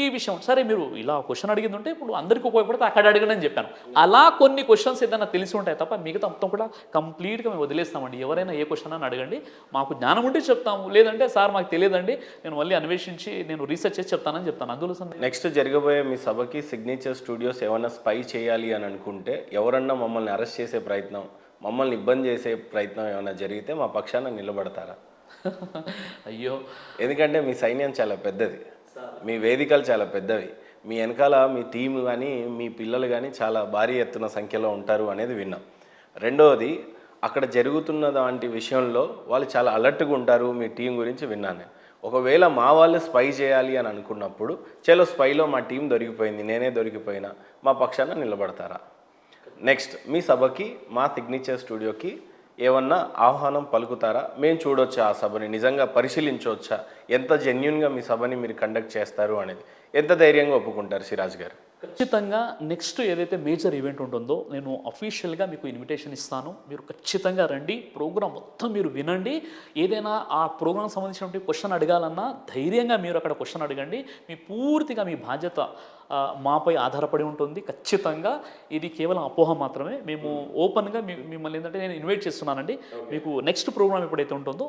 ఈ విషయం సరే, మీరు ఇలా క్వశ్చన్ అడిగింది ఉంటే ఇప్పుడు అందరికీ ఉపయోగపడితే అక్కడ అడగండి అని చెప్పాను. అలా కొన్ని క్వశ్చన్స్ ఏదైనా తెలిసి ఉంటాయి తప్ప మిగతా మొత్తం కూడా కంప్లీట్గా మేము వదిలేస్తామండి. ఎవరైనా ఏ క్వశ్చన్ అని అడగండి, మాకు జ్ఞానం ఉంటే చెప్తాము, లేదంటే సార్ మాకు తెలియదండి, నేను మళ్ళీ అన్వేషించి నేను రీసెర్చ్ చేసి చెప్తానని చెప్తాను. అందులో నెక్స్ట్ జరగబోయే మీ సభకి సిగ్నేచర్ స్టూడియోస్ ఏమైనా స్పై చేయాలి అని అనుకుంటే, ఎవరన్నా మమ్మల్ని అరెస్ట్ చేసే ప్రయత్నం, మమ్మల్ని ఇబ్బంది చేసే ప్రయత్నం ఏమైనా జరిగితే మా పక్షాన నిలబడతారా? అయ్యో, ఎందుకంటే మీ సైన్యం చాలా పెద్దది, మీ వేదికలు చాలా పెద్దవి, మీ వెనకాల మీ టీం కానీ మీ పిల్లలు కానీ చాలా భారీ ఎత్తున సంఖ్యలో ఉంటారు అనేది విన్నాం. రెండవది, అక్కడ జరుగుతున్న దాంటి విషయంలో వాళ్ళు చాలా అలర్ట్గా ఉంటారు, మీ టీం గురించి విన్నాను. ఒకవేళ మా వాళ్ళు స్పై చేయాలి అని అనుకున్నప్పుడు, చలో స్పైలో మా టీం దొరికిపోయింది, నేనే దొరికిపోయినా, మా పక్షాన నిలబడతారా? నెక్స్ట్, మీ సభకి మా సిగ్నేచర్ స్టూడియోకి ఏమన్నా ఆహ్వానం పలుకుతారా? మేము చూడొచ్చా ఆ సభని, నిజంగా పరిశీలించవచ్చా, ఎంత జెన్యున్గా మీ సభని మీరు కండక్ట్ చేస్తారు అనేది, ఎంత ధైర్యంగా ఒప్పుకుంటారు సిరాజ్ గారు? ఖచ్చితంగా నెక్స్ట్ ఏదైతే మేజర్ ఈవెంట్ ఉంటుందో నేను అఫీషియల్గా మీకు ఇన్విటేషన్ ఇస్తాను. మీరు ఖచ్చితంగా రండి, ప్రోగ్రామ్ మొత్తం మీరు వినండి. ఏదైనా ఆ ప్రోగ్రామ్ సంబంధించినటువంటి క్వశ్చన్ అడగాలన్నా ధైర్యంగా మీరు అక్కడ క్వశ్చన్ అడగండి. పూర్తిగా మీ బాధ్యత మాపై ఆధారపడి ఉంటుంది. ఖచ్చితంగా ఇది కేవలం అపోహ మాత్రమే. మేము ఓపెన్గా మిమ్మల్ని ఏంటంటే నేను ఇన్వైట్ చేస్తున్నానండి. మీకు నెక్స్ట్ ప్రోగ్రామ్ ఎప్పుడైతే ఉంటుందో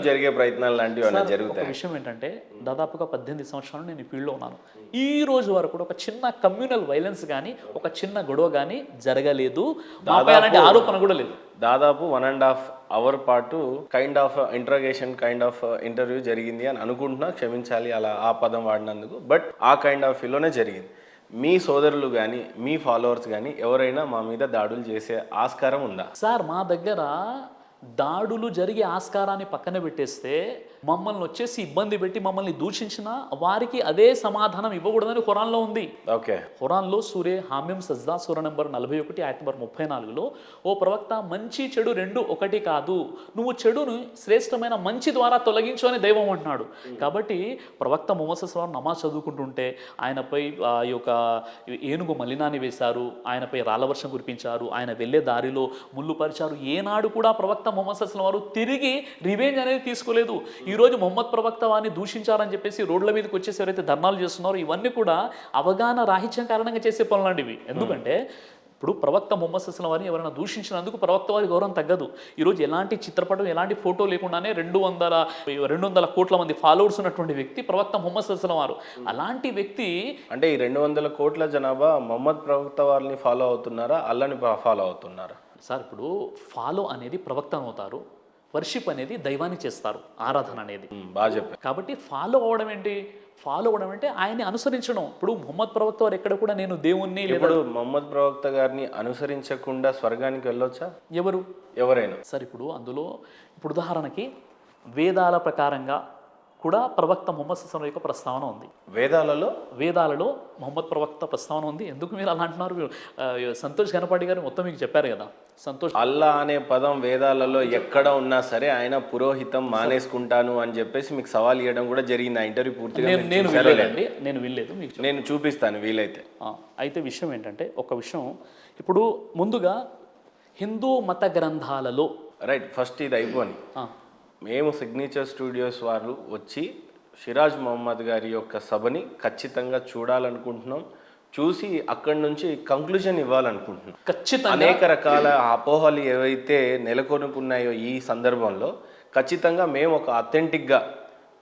జరిగే ప్రయత్నాలు లాంటివి జరుగుతాయి. విషయం ఏంటంటే, దాదాపుగా 18 సంవత్సరాలు నేను ఈ ఫీల్డ్లో ఉన్నాను. ఈ రోజు వరకు కూడా ఒక చిన్న కమ్యూనల్ వైలెన్స్ కానీ, ఒక చిన్న గొడవ కానీ జరగలేదు. మాపై అలాంటి ఆరోపణ కూడా లేదు. దాదాపు 1.5 hour పాటు kind of interrogation, kind of interview జరిగింది అని అనుకుంటున్నా, క్షమించాలి అలా ఆ పదం వాడినందుకు. బట్ ఆ కైండ్ ఆఫ్ ఫీల్లోనే జరిగింది. మీ సోదరులు కానీ మీ ఫాలోవర్స్ కానీ ఎవరైనా మా మీద దాడులు చేసే ఆస్కారం ఉందా? సార్, మా దగ్గర దాడులు జరిగే ఆస్కారాన్ని పక్కన పెట్టేస్తే మమ్మల్ని వచ్చేసి ఇబ్బంది పెట్టి మమ్మల్ని దూషించినా వారికి అదే సమాధానం ఇవ్వకూడదని ఖురాన్లో ఉంది. ఓకే. ఖురాన్లో సూరే హామ్యం సజ్దా సూర నంబర్ 41 ఆయత నంబర్ 34లో, ఓ ప్రవక్త మంచి చెడు రెండు ఒకటి కాదు, నువ్వు చెడును శ్రేష్టమైన మంచి ద్వారా తొలగించు అని దైవం అంటున్నాడు. కాబట్టి ప్రవక్త ముహమ్మద్ సల్లల్లాహు అలైహి వసల్లం నమాజ్ చదువుకుంటుంటే ఆయనపై ఈ యొక్క ఏనుగు మలినాన్ని వేశారు, ఆయనపై రాళ్ళ వర్షం కురిపించారు, ఆయన వెళ్ళే దారిలో ముళ్ళు పరిచారు. ఏనాడు కూడా ప్రవక్త ముహమ్మద్ సల్లల్లాహు అలైహి వసల్లం వారు తిరిగి రివెంజ్ అనేది తీసుకోలేదు. ఈరోజు ముహమ్మద్ ప్రవక్త వారిని దూషించారని చెప్పేసి రోడ్ల మీదకి వచ్చేసి ఎవరైతే ధర్నాలు చేస్తున్నారో ఇవన్నీ కూడా అవగాహన రాహిత్యం కారణంగా చేసే పనులాంటివి. ఎందుకంటే ఇప్పుడు ప్రవక్త ముహమ్మద్ సల్లల్లాహు అలైహి వసల్లం వారిని ఎవరైనా దూషించినందుకు ప్రవక్త వారి గౌరవం తగ్గదు. ఈరోజు ఎలాంటి చిత్రపటం ఎలాంటి ఫోటో లేకుండానే 200 కోట్ల మంది ఫాలోవర్స్ ఉన్నటువంటి వ్యక్తి ప్రవక్త ముహమ్మద్ సల్లల్లాహు అలైహి వసల్లం వారు. అలాంటి వ్యక్తి అంటే ఈ 200 కోట్ల జనాభా మొహమ్మద్ ప్రవక్త వారిని ఫాలో అవుతున్నారా, అల్లాని ఫాలో అవుతున్నారా? సార్ ఇప్పుడు ఫాలో అనేది ప్రవక్త అవుతారు, వర్షిప్ అనేది దైవాన్ని చేస్తారు, ఆరాధన అనేది. బాగా చెప్పారు. కాబట్టి ఫాలో అవ్వడం ఏంటి? ఫాలో అవ్వడం అంటే ఆయన్ని అనుసరించడం. ఇప్పుడు ముహమ్మద్ ప్రవక్త వారు ఎక్కడ కూడా నేను దేవుణ్ణి లేదా ఇప్పుడు మొహమ్మద్ ప్రవక్త గారిని అనుసరించకుండా స్వర్గానికి వెళ్ళొచ్చా ఎవరైనా? సార్ ఇప్పుడు అందులో ఇప్పుడు ఉదాహరణకి వేదాల ప్రకారంగా కూడా ప్రవక్త ముహమ్మద్ సల్లల్లాహు అలైహి వసల్లం యొక్క ప్రస్తావన ఉంది. వేదాలలో ముహమ్మద్ ప్రవక్త ప్రస్తావన ఉంది. ఎందుకు మీరు అలా అంటున్నారు? సంతోష్ గణపాటి గారు మొత్తం మీకు చెప్పారు కదా. సంతోష్ అల్లా అనే పదం వేదాలలో ఎక్కడ ఉన్నా సరే ఆయన పురోహితం మానేసుకుంటాను అని చెప్పేసి మీకు సవాల్ ఇవ్వడం కూడా జరిగింది. ఆ ఇంటర్వ్యూ పూర్తిగా నేను వినలేదు, మీకు నేను చూపిస్తాను వీలైతే. అయితే విషయం ఏంటంటే, ఒక విషయం ఇప్పుడు ముందుగా హిందూ మత గ్రంథాలలో రైట్, ఫస్ట్ ఇది అయిపోని మేము సిగ్నేచర్ స్టూడియోస్ వారు వచ్చి షిరాజ్ మహమ్మద్ గారి యొక్క సభని ఖచ్చితంగా చూడాలనుకుంటున్నాం. చూసి అక్కడి నుంచి కంక్లూజన్ ఇవ్వాలనుకుంటున్నాం. ఖచ్చితంగా అనేక రకాల అపోహలు ఏవైతే నెలకొనుకున్నాయో ఈ సందర్భంలో ఖచ్చితంగా మేము ఒక అథెంటిక్గా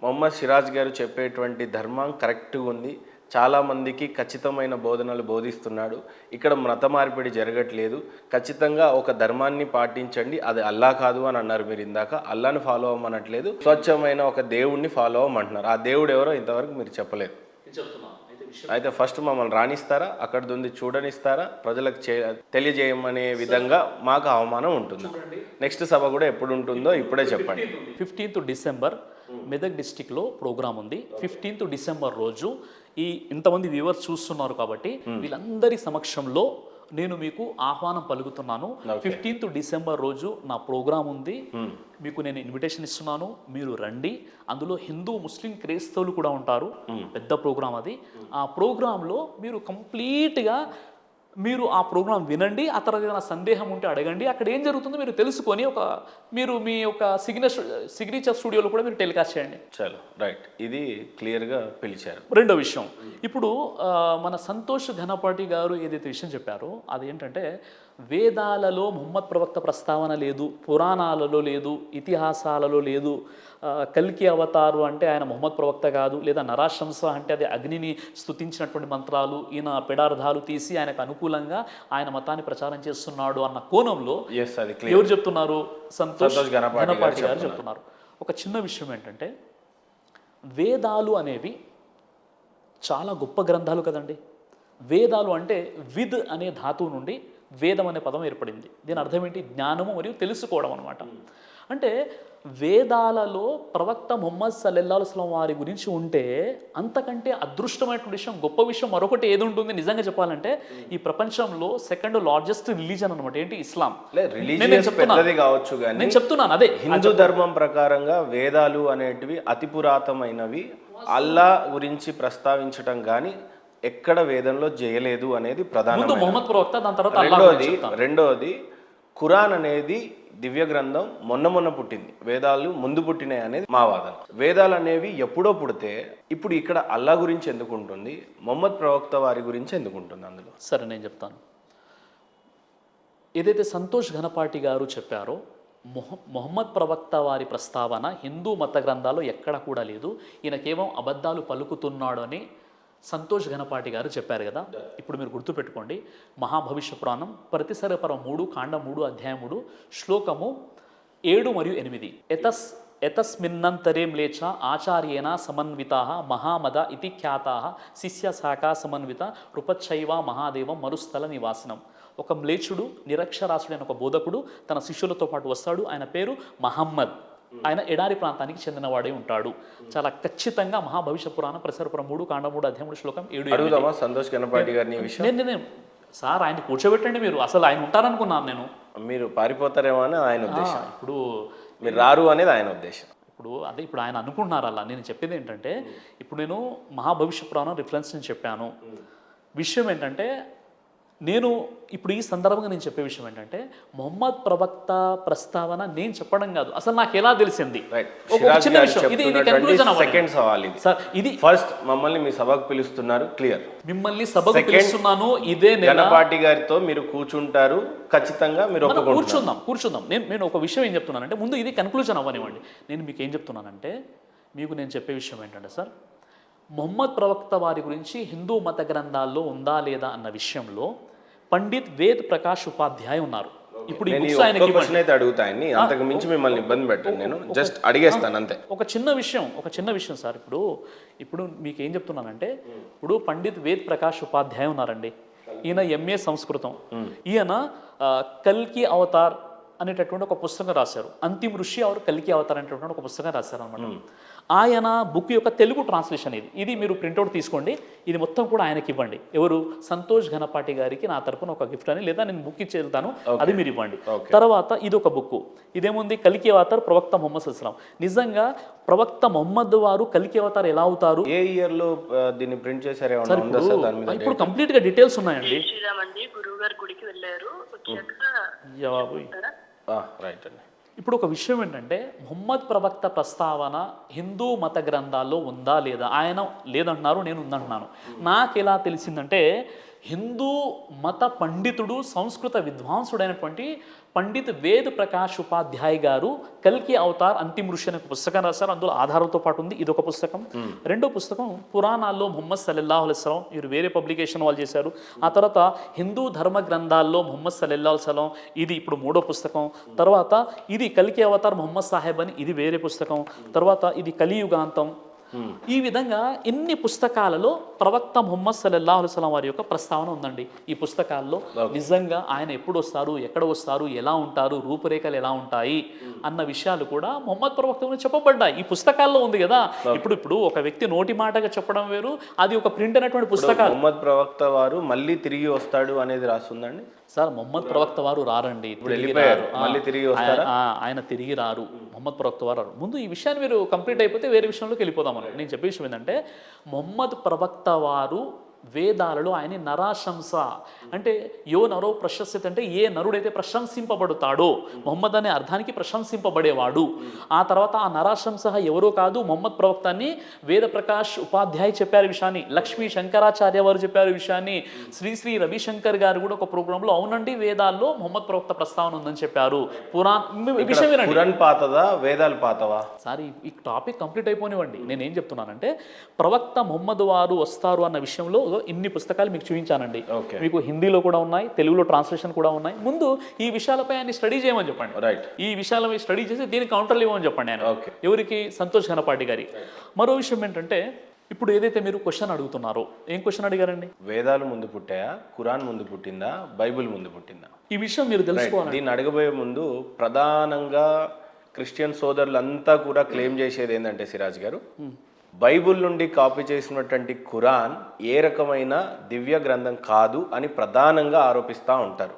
మొహమ్మద్ సిరాజ్ గారు చెప్పేటువంటి ధర్మం కరెక్ట్గా ఉంది, చాలామందికి ఖచ్చితమైన బోధనలు బోధిస్తున్నాడు, ఇక్కడ మత మార్పిడి జరగట్లేదు, ఖచ్చితంగా ఒక ధర్మాన్ని పాటించండి, అది అల్లా కాదు అని అన్నారు మీరు ఇందాక. అల్లాని ఫాలో అవ్వమనట్లేదు, స్వచ్ఛమైన ఒక దేవుణ్ణి ఫాలో అవ్వమంటున్నారు. ఆ దేవుడు ఎవరో ఇంతవరకు మీరు చెప్పలేదు. అయితే ఫస్ట్ మమ్మల్ని రాణిస్తారా, అక్కడిది ఉంది చూడనిస్తారా, ప్రజలకు తెలియజేయమనే విధంగా మాకు అవమానం ఉంటుంది. నెక్స్ట్ సభ కూడా ఎప్పుడు ఉంటుందో ఇప్పుడే చెప్పండి. 15th డిసెంబర్ మెదక్ డిస్టిక్లో ప్రోగ్రామ్ ఉంది. 15th డిసెంబర్ రోజు ఇంతమంది వ్యూవర్స్ చూస్తున్నారు కాబట్టి వీళ్ళందరి సమక్షంలో నేను మీకు ఆహ్వానం పలుకుతున్నాను. 15th డిసెంబర్ రోజు నా ప్రోగ్రాం ఉంది, మీకు నేను ఇన్విటేషన్ ఇస్తున్నాను, మీరు రండి. అందులో హిందూ ముస్లిం క్రైస్తవులు కూడా ఉంటారు, పెద్ద ప్రోగ్రాం అది. ఆ ప్రోగ్రాంలో మీరు కంప్లీట్గా మీరు ఆ ప్రోగ్రాం వినండి, ఆ తర్వాత ఏదైనా సందేహం ఉంటే అడగండి. అక్కడ ఏం జరుగుతుందో మీరు తెలుసుకొని మీరు మీ యొక్క సిగ్నేచర్ స్టూడియోలో కూడా మీరు టెలికాస్ట్ చేయండి. చలో రైట్, ఇది క్లియర్గా పిలిచారు. రెండో విషయం, ఇప్పుడు మన సంతోష్ ఘనపాటి గారు ఏదైతే విషయం చెప్పారో అది ఏంటంటే, వేదాలలో ముహమ్మద్ ప్రవక్త ప్రస్తావన లేదు, పురాణాలలో లేదు, ఇతిహాసాలలో లేదు. కల్కి అవతారు అంటే ఆయన ముహమ్మద్ ప్రవక్త కాదు, లేదా నరాశంస అంటే అది అగ్నిని స్తుతించినటువంటి మంత్రాలు, ఈయన పెడార్థాలు తీసి ఆయనకు అనుకూలంగా ఆయన మతాన్ని ప్రచారం చేస్తున్నాడు అన్న కోణంలో ఎవరు చెప్తున్నారు? సంతోష్ ఘనపాటి గారు చెప్తున్నారు. ఒక చిన్న విషయం ఏంటంటే, వేదాలు అనేవి చాలా గొప్ప గ్రంథాలు కదండి. వేదాలు అంటే విద్ అనే ధాతువు నుండి వేదం అనే పదం ఏర్పడింది. దీని అర్థం ఏంటి? జ్ఞానము మరియు తెలుసుకోవడం అనమాట. అంటే వేదాలలో ప్రవక్త ముహమ్మద్ సల్లల్లాహు అలైహి వసల్లం వారి గురించి ఉంటే అంతకంటే అదృష్టమైనటువంటి విషయం, గొప్ప విషయం మరొకటి ఏది ఉంటుంది? నిజంగా చెప్పాలంటే ఈ ప్రపంచంలో సెకండ్ లార్జెస్ట్ రిలీజన్ అనమాట. ఏంటి? ఇస్లాం. నేను చెప్తున్నాను అదే హిందూ ధర్మం ప్రకారంగా వేదాలు అనేటివి అతి పురాతనమైనవి. అల్లా గురించి ప్రస్తావించటం కానీ ఎక్కడ వేదంలో చేయలేదు అనేది ప్రధాన. ముహమ్మద్ ప్రవక్త, దాని తర్వాత రెండోది ఖురాన్ అనేది దివ్య గ్రంథం, మొన్న పుట్టింది, వేదాలు ముందు పుట్టినాయి అనేది మా వాదన. వేదాలు అనేవి ఎప్పుడో పుడితే ఇప్పుడు ఇక్కడ అల్లా గురించి ఎందుకు ఉంటుంది, మొహమ్మద్ ప్రవక్త వారి గురించి ఎందుకు ఉంటుంది అందులో? సరే నేను చెప్తాను. ఏదైతే సంతోష్ ఘనపాటి గారు చెప్పారో మొహమ్మద్ ప్రవక్త వారి ప్రస్తావన హిందూ మత గ్రంథాల్లో ఎక్కడ కూడా లేదు, ఈయన కేవలం అబద్ధాలు పలుకుతున్నాడు అని సంతోష్ ఘనపాటి గారు చెప్పారు కదా. ఇప్పుడు మీరు గుర్తుపెట్టుకోండి, మహాభవిష్య పురాణం ప్రతిసరపరం 3 కాండం 3 అధ్యాయం 3 శ్లోకము 7 మరియు 8. ఎతస్మిన్నంతరేం లేచ ఆచార్యేన సమన్వితా మహామద ఇతి ఖ్యాతా శిష్య శాఖా సమన్విత రూపచ్చైవ మహాదేవం మరుస్థల నివాసనం. ఒక మ్లేచ్చుడు నిరక్షరాసుడైన ఒక బోధకుడు తన శిష్యులతో పాటు వస్తాడు. ఆయన పేరు మహమ్మద్. ఆయన ఎడారి ప్రాంతానికి చెందినవాడే ఉంటాడు. చాలా ఖచ్చితంగా మహాభవిష్య పురాణం ప్రసరపురం 3 కాండం 3 అధ్యాయం 3 శ్లోకం 7 అడుగుదామా సంతోష్ గణపాటి గారిని ఈ విషయం? నేను సార్ ఆయన కూర్చోబెట్టండి, మీరు అసలు ఆయన ఉంటారనుకున్నాను నేను. మీరు పారిపోతారేమో అని ఆయన ఉద్దేశం, ఇప్పుడు మీరు రారు అనేది ఆయన ఉద్దేశం. ఇప్పుడు ఆయన అనుకుంటున్నారు అలా. నేను చెప్పేది ఏంటంటే, ఇప్పుడు నేను మహాభవిష్య పురాణం రిఫరెన్స్ నేను చెప్పాను. విషయం ఏంటంటే, నేను ఇప్పుడు ఈ సందర్భంగా నేను చెప్పే విషయం ఏంటంటే, మొహమ్మద్ ప్రవక్త ప్రస్తావన నేను చెప్పడం కాదు, అసలు నాకు ఎలా తెలిసింది. ఒక చిన్న విషయం, ఇది కన్క్లూజన్ అవ్వాలి సార్. ఇది ఫస్ట్ మమ్మల్ని మీ సభకు పిలుస్తున్నారు, క్లియర్. మిమ్మల్ని సభకు పిలుస్తున్నాను. ఇదే గణపాటి గారితో మీరు కూర్చుంటారు, ఖచ్చితంగా మీరు కూర్చుందాం. నేను ఒక విషయం ఏం చెప్తున్నానంటే, ముందు ఇది కన్క్లూజన్ అవ్వనివ్వండి. నేను మీకు ఏం చెప్తున్నానంటే, మీకు నేను చెప్పే విషయం ఏంటంటే సార్, మొహమ్మద్ ప్రవక్త వారి గురించి హిందూ మత గ్రంథాల్లో ఉందా లేదా అన్న విషయంలో పండిత్ వేద్ ప్రకాష్ ఉపాధ్యాయ ఉన్నారు. ఇప్పుడు అయితే అడుగుతాయని అంతకు మించి మిమ్మల్ని ఇబ్బంది పెట్టాను, నేను జస్ట్ అడిగేస్తాను అంతే. ఒక చిన్న విషయం సార్. ఇప్పుడు మీకు ఏం చెప్తున్నానంటే, ఇప్పుడు పండిత్ వేద్ ప్రకాష్ ఉపాధ్యాయ ఉన్నారండి. ఈయన MA సంస్కృతం. ఈయన కల్కి అవతార్ అనేటటువంటి ఒక పుస్తకం రాశారు. అంతిమ ఋషి ఆరు కల్కి అవతార్ అనేటటువంటి ఒక పుస్తకం రాశారు అనమాట. ఆయన బుక్ యొక్క తెలుగు ట్రాన్స్లేషన్ ఇది మీరు ప్రింట్అవుట్ తీసుకోండి. ఇది మొత్తం కూడా ఆయనకి ఇవ్వండి. ఎవరు? సంతోష్ ఘనపాటి గారికి నా తరపున ఒక గిఫ్ట్ అని, లేదా నేను బుక్ ఇచ్చి వెళ్తాను, అది మీరు ఇవ్వండి. తర్వాత ఇది ఒక బుక్, ఇదేముంది? కల్కి అవతార్ ప్రవక్త మొహమ్మద్ సల్లం. నిజంగా ప్రవక్త మొహమ్మద్ వారు కల్కి అవతార్ ఎలా అవుతారు? ఏ ఇయర్ లో దీన్ని ప్రింట్ చేశారు? ఇప్పుడు కంప్లీట్ గా డీటెయిల్స్ ఉన్నాయండి. ఇప్పుడు ఒక విషయం ఏంటంటే, ముహమ్మద్ ప్రవక్త ప్రస్తావన హిందూ మత గ్రంథాల్లో ఉందా లేదా? ఆయన లేదంటున్నారు, నేను ఉందంటున్నాను. నాకు ఎలా తెలిసిందంటే, హిందూ మత పండితుడు సంస్కృత విద్వాంసుడైనటువంటి పండిత్ వేద్ ప్రకాష్ ఉపాధ్యాయ్ గారు కల్కి అవతార్ అంతిమ ఋషి అనే పుస్తకం రాశారు. అందులో ఆధారంతో పాటు ఉంది, ఇది ఒక పుస్తకం. రెండో పుస్తకం పురాణాల్లో ముహమ్మద్ సల్లల్లాహు అలైహి వసల్లం, ఇవి వేరే పబ్లికేషన్ వాళ్ళు చేశారు. ఆ తర్వాత హిందూ ధర్మ గ్రంథాల్లో ముహమ్మద్ సల్లల్లాహు అలైహి వసల్లం, ఇది ఇప్పుడు మూడో పుస్తకం. తర్వాత ఇది కల్కి అవతార్ ముహమ్మద్ సాహెబ్ అని, ఇది వేరే పుస్తకం. తర్వాత ఇది కలియుగాంతం. ఈ విధంగా ఇన్ని పుస్తకాలలో ప్రవక్త ముహమ్మద్ సల్లల్లాహు అలైహి వసల్లం వారి యొక్క ప్రస్తావన ఉందండి. ఈ పుస్తకాల్లో నిజంగా ఆయన ఎప్పుడు వస్తారు, ఎక్కడ వస్తారు, ఎలా ఉంటారు, రూపురేఖలు ఎలా ఉంటాయి అన్న విషయాలు కూడా ముహమ్మద్ ప్రవక్త గురించి చెప్పబడ్డాయి. ఈ పుస్తకాల్లో ఉంది కదా. ఇప్పుడు ఒక వ్యక్తి నోటి మాటగా చెప్పడం వేరు, అది ఒక ప్రింట్ అయినటువంటి పుస్తకాలు. ముహమ్మద్ ప్రవక్త వారు మళ్ళీ తిరిగి వస్తాడు అనేది రాస్తుందండి సార్. ముహమ్మద్ ప్రవక్త వారు రారండి, ఆయన తిరిగి రారు. ముహమ్మద్ ప్రవక్త వారు రారు. ముందు ఈ విషయాన్ని మీరు కంప్లీట్ అయిపోతే వేరే విషయంలోకి వెళ్ళిపోదాం. నేను చెప్పే విషయం ఏంటంటే, ముహమ్మద్ ప్రవక్త వారు వేదాలలో ఆయన నరాశంస అంటే యో నరో ప్రశస్యత అంటే ఏ నరుడైతే ప్రశంసింపబడతాడో, మొహమ్మద్ అనే అర్థానికి ప్రశంసింపబడేవాడు. ఆ తర్వాత ఆ నరాశంస ఎవరో కాదు, మొహమ్మద్ ప్రవక్తాన్ని వేద ప్రకాష్ ఉపాధ్యాయ చెప్పారు విషయాన్ని, లక్ష్మీ శంకరాచార్య వారు చెప్పారు విషయాన్ని, శ్రీ రవిశంకర్ గారు కూడా ఒక ప్రోగ్రాంలో అవునండి వేదాల్లో మొహమ్మద్ ప్రవక్త ప్రస్తావన ఉందని చెప్పారు. పురాణం పాతదా వేదాలు పాతవా? సార్ ఈ టాపిక్ కంప్లీట్ అయిపోనివ్వండి. నేనేం చెప్తున్నానంటే, ప్రవక్త మొహమ్మద్ వారు వస్తారు అన్న విషయంలో ఇన్ని పుస్తకాలు మీకు చూపించానండి. మీకు హిందీలో కూడా ఉన్నాయి, తెలుగులో ట్రాన్స్లేషన్ కూడా ఉన్నాయి. ముందు ఈ విషయాలపై ఆయన స్టడీ చేయమని చెప్పండి. ఈ విషయాలపై స్టడీ చేసి దీనికి కౌంటర్లు ఇవ్వమని చెప్పండి ఆయన. ఎవరికి? సంతోష్ ఘనపాటి గారి. మరో విషయం ఏంటంటే, ఇప్పుడు ఏదైతే మీరు క్వశ్చన్ అడుగుతున్నారో, ఏం క్వశ్చన్ అడిగారండి? వేదాలు ముందు పుట్టాయా, ఖురాన్ ముందు పుట్టిందా, బైబిల్ ముందు పుట్టిందా? ఈ విషయం మీరు తెలుసుకోవాలి. దీన్ని అడగబోయే ముందు ప్రధానంగా క్రిస్టియన్ సోదరులంతా కూడా క్లెయిమ్ చేసేది ఏంటంటే, సిరాజ్ గారు, బైబుల్ నుండి కాపీ చేసినటువంటి ఖురాన్ ఏ రకమైన దివ్య గ్రంథం కాదు అని ప్రధానంగా ఆరోపిస్తూ ఉంటారు.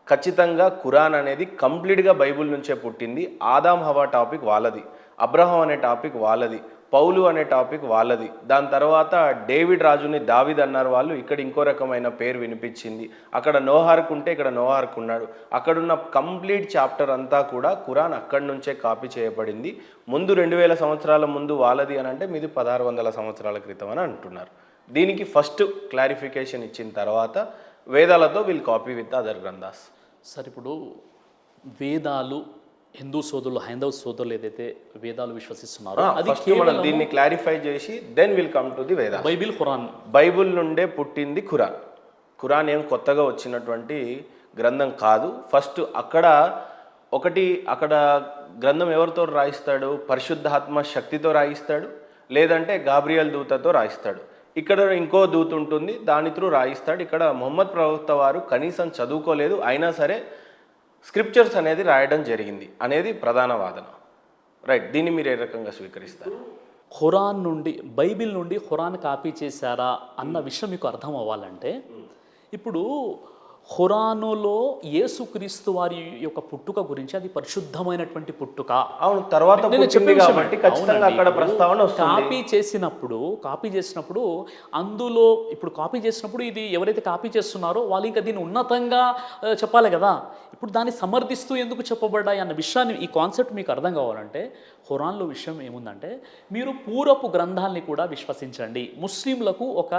ఖచ్చితంగా ఖురాన్ అనేది కంప్లీట్గా బైబుల్ నుంచే పుట్టింది. ఆదాం హవా టాపిక్ వాళ్ళది, అబ్రహం అనే టాపిక్ వాళ్ళది, పౌలు అనే టాపిక్ వాళ్ళది. దాని తర్వాత డేవిడ్ రాజుని దావీద్ అన్నారు వాళ్ళు, ఇక్కడ ఇంకో రకమైన పేరు వినిపించింది. అక్కడ నోహార్కు ఉంటే ఇక్కడ నోహార్కు ఉన్నాడు. అక్కడున్న కంప్లీట్ చాప్టర్ అంతా కూడా ఖురాన్ అక్కడి నుంచే కాపీ చేయబడింది. ముందు 2000 సంవత్సరాల ముందు వాళ్ళది అని అంటే మీది 1600 సంవత్సరాల క్రితం అని అంటున్నారు. దీనికి ఫస్ట్ క్లారిఫికేషన్ ఇచ్చిన తర్వాత వేదాలతో వీల్ కాపీ విత్ అదర్ గ్రంథాస్. సార్, ఇప్పుడు వేదాలు హిందూ సోదరులు, హైందవ సోదరులు ఏదైతే వేదాలు విశ్వసిస్తున్నారో అది మనం దీన్ని క్లారిఫై చేసి then will come to the Vedas. Bible, Quran. Bible నుండే పుట్టింది ఖురాన్. ఖురాన్ ఏం కొత్తగా వచ్చినటువంటి గ్రంథం కాదు. ఫస్ట్ అక్కడ గ్రంథం ఎవరితో రాయిస్తాడు? పరిశుద్ధాత్మ శక్తితో రాయిస్తాడు, లేదంటే గాబ్రియల్ దూతతో రాయిస్తాడు. ఇక్కడ ఇంకో దూత ఉంటుంది, దాని త్రూ రాయిస్తాడు. ఇక్కడ ముహమ్మద్ ప్రవక్త వారు కనీసం చదువుకోలేదు, అయినా సరే స్క్రిప్చర్స్ అనేది రాయడం జరిగింది అనేది ప్రధాన వాదన. రైట్, దీన్ని మీరు ఏ రకంగా స్వీకరిస్తారు? ఖురాన్ నుండి, బైబిల్ నుండి ఖురాన్ కాపీ చేశారా అన్న విషయం మీకు అర్థం అవ్వాలంటే, ఇప్పుడు ఖురానులో యేసుక్రీస్తు వారి యొక్క పుట్టుక గురించి అది పరిశుద్ధమైనటువంటి పుట్టుక. అవును, తర్వాత నేను పుట్టింది చెప్పే విషయం కాబట్టి ఏంటి? ఖచ్చితంగా అవునండి, అక్కడ ఇప్పుడు ప్రస్తావన వస్తుంది. కాపీ చేసినప్పుడు అందులో ఇప్పుడు కాపీ చేసినప్పుడు ఇది ఎవరైతే కాపీ చేస్తున్నారో వాళ్ళు ఇంకా దీన్ని ఉన్నతంగా చెప్పాలి కదా. ఇప్పుడు దాన్ని సమర్థిస్తూ ఎందుకు చెప్పబడ్డాయి అన్న విషయాన్ని, ఈ కాన్సెప్ట్ మీకు అర్థం కావాలంటే ఖురాన్లో విషయం ఏముందంటే, మీరు పూర్వపు గ్రంథాలని కూడా విశ్వసించండి. ముస్లింలకు ఒక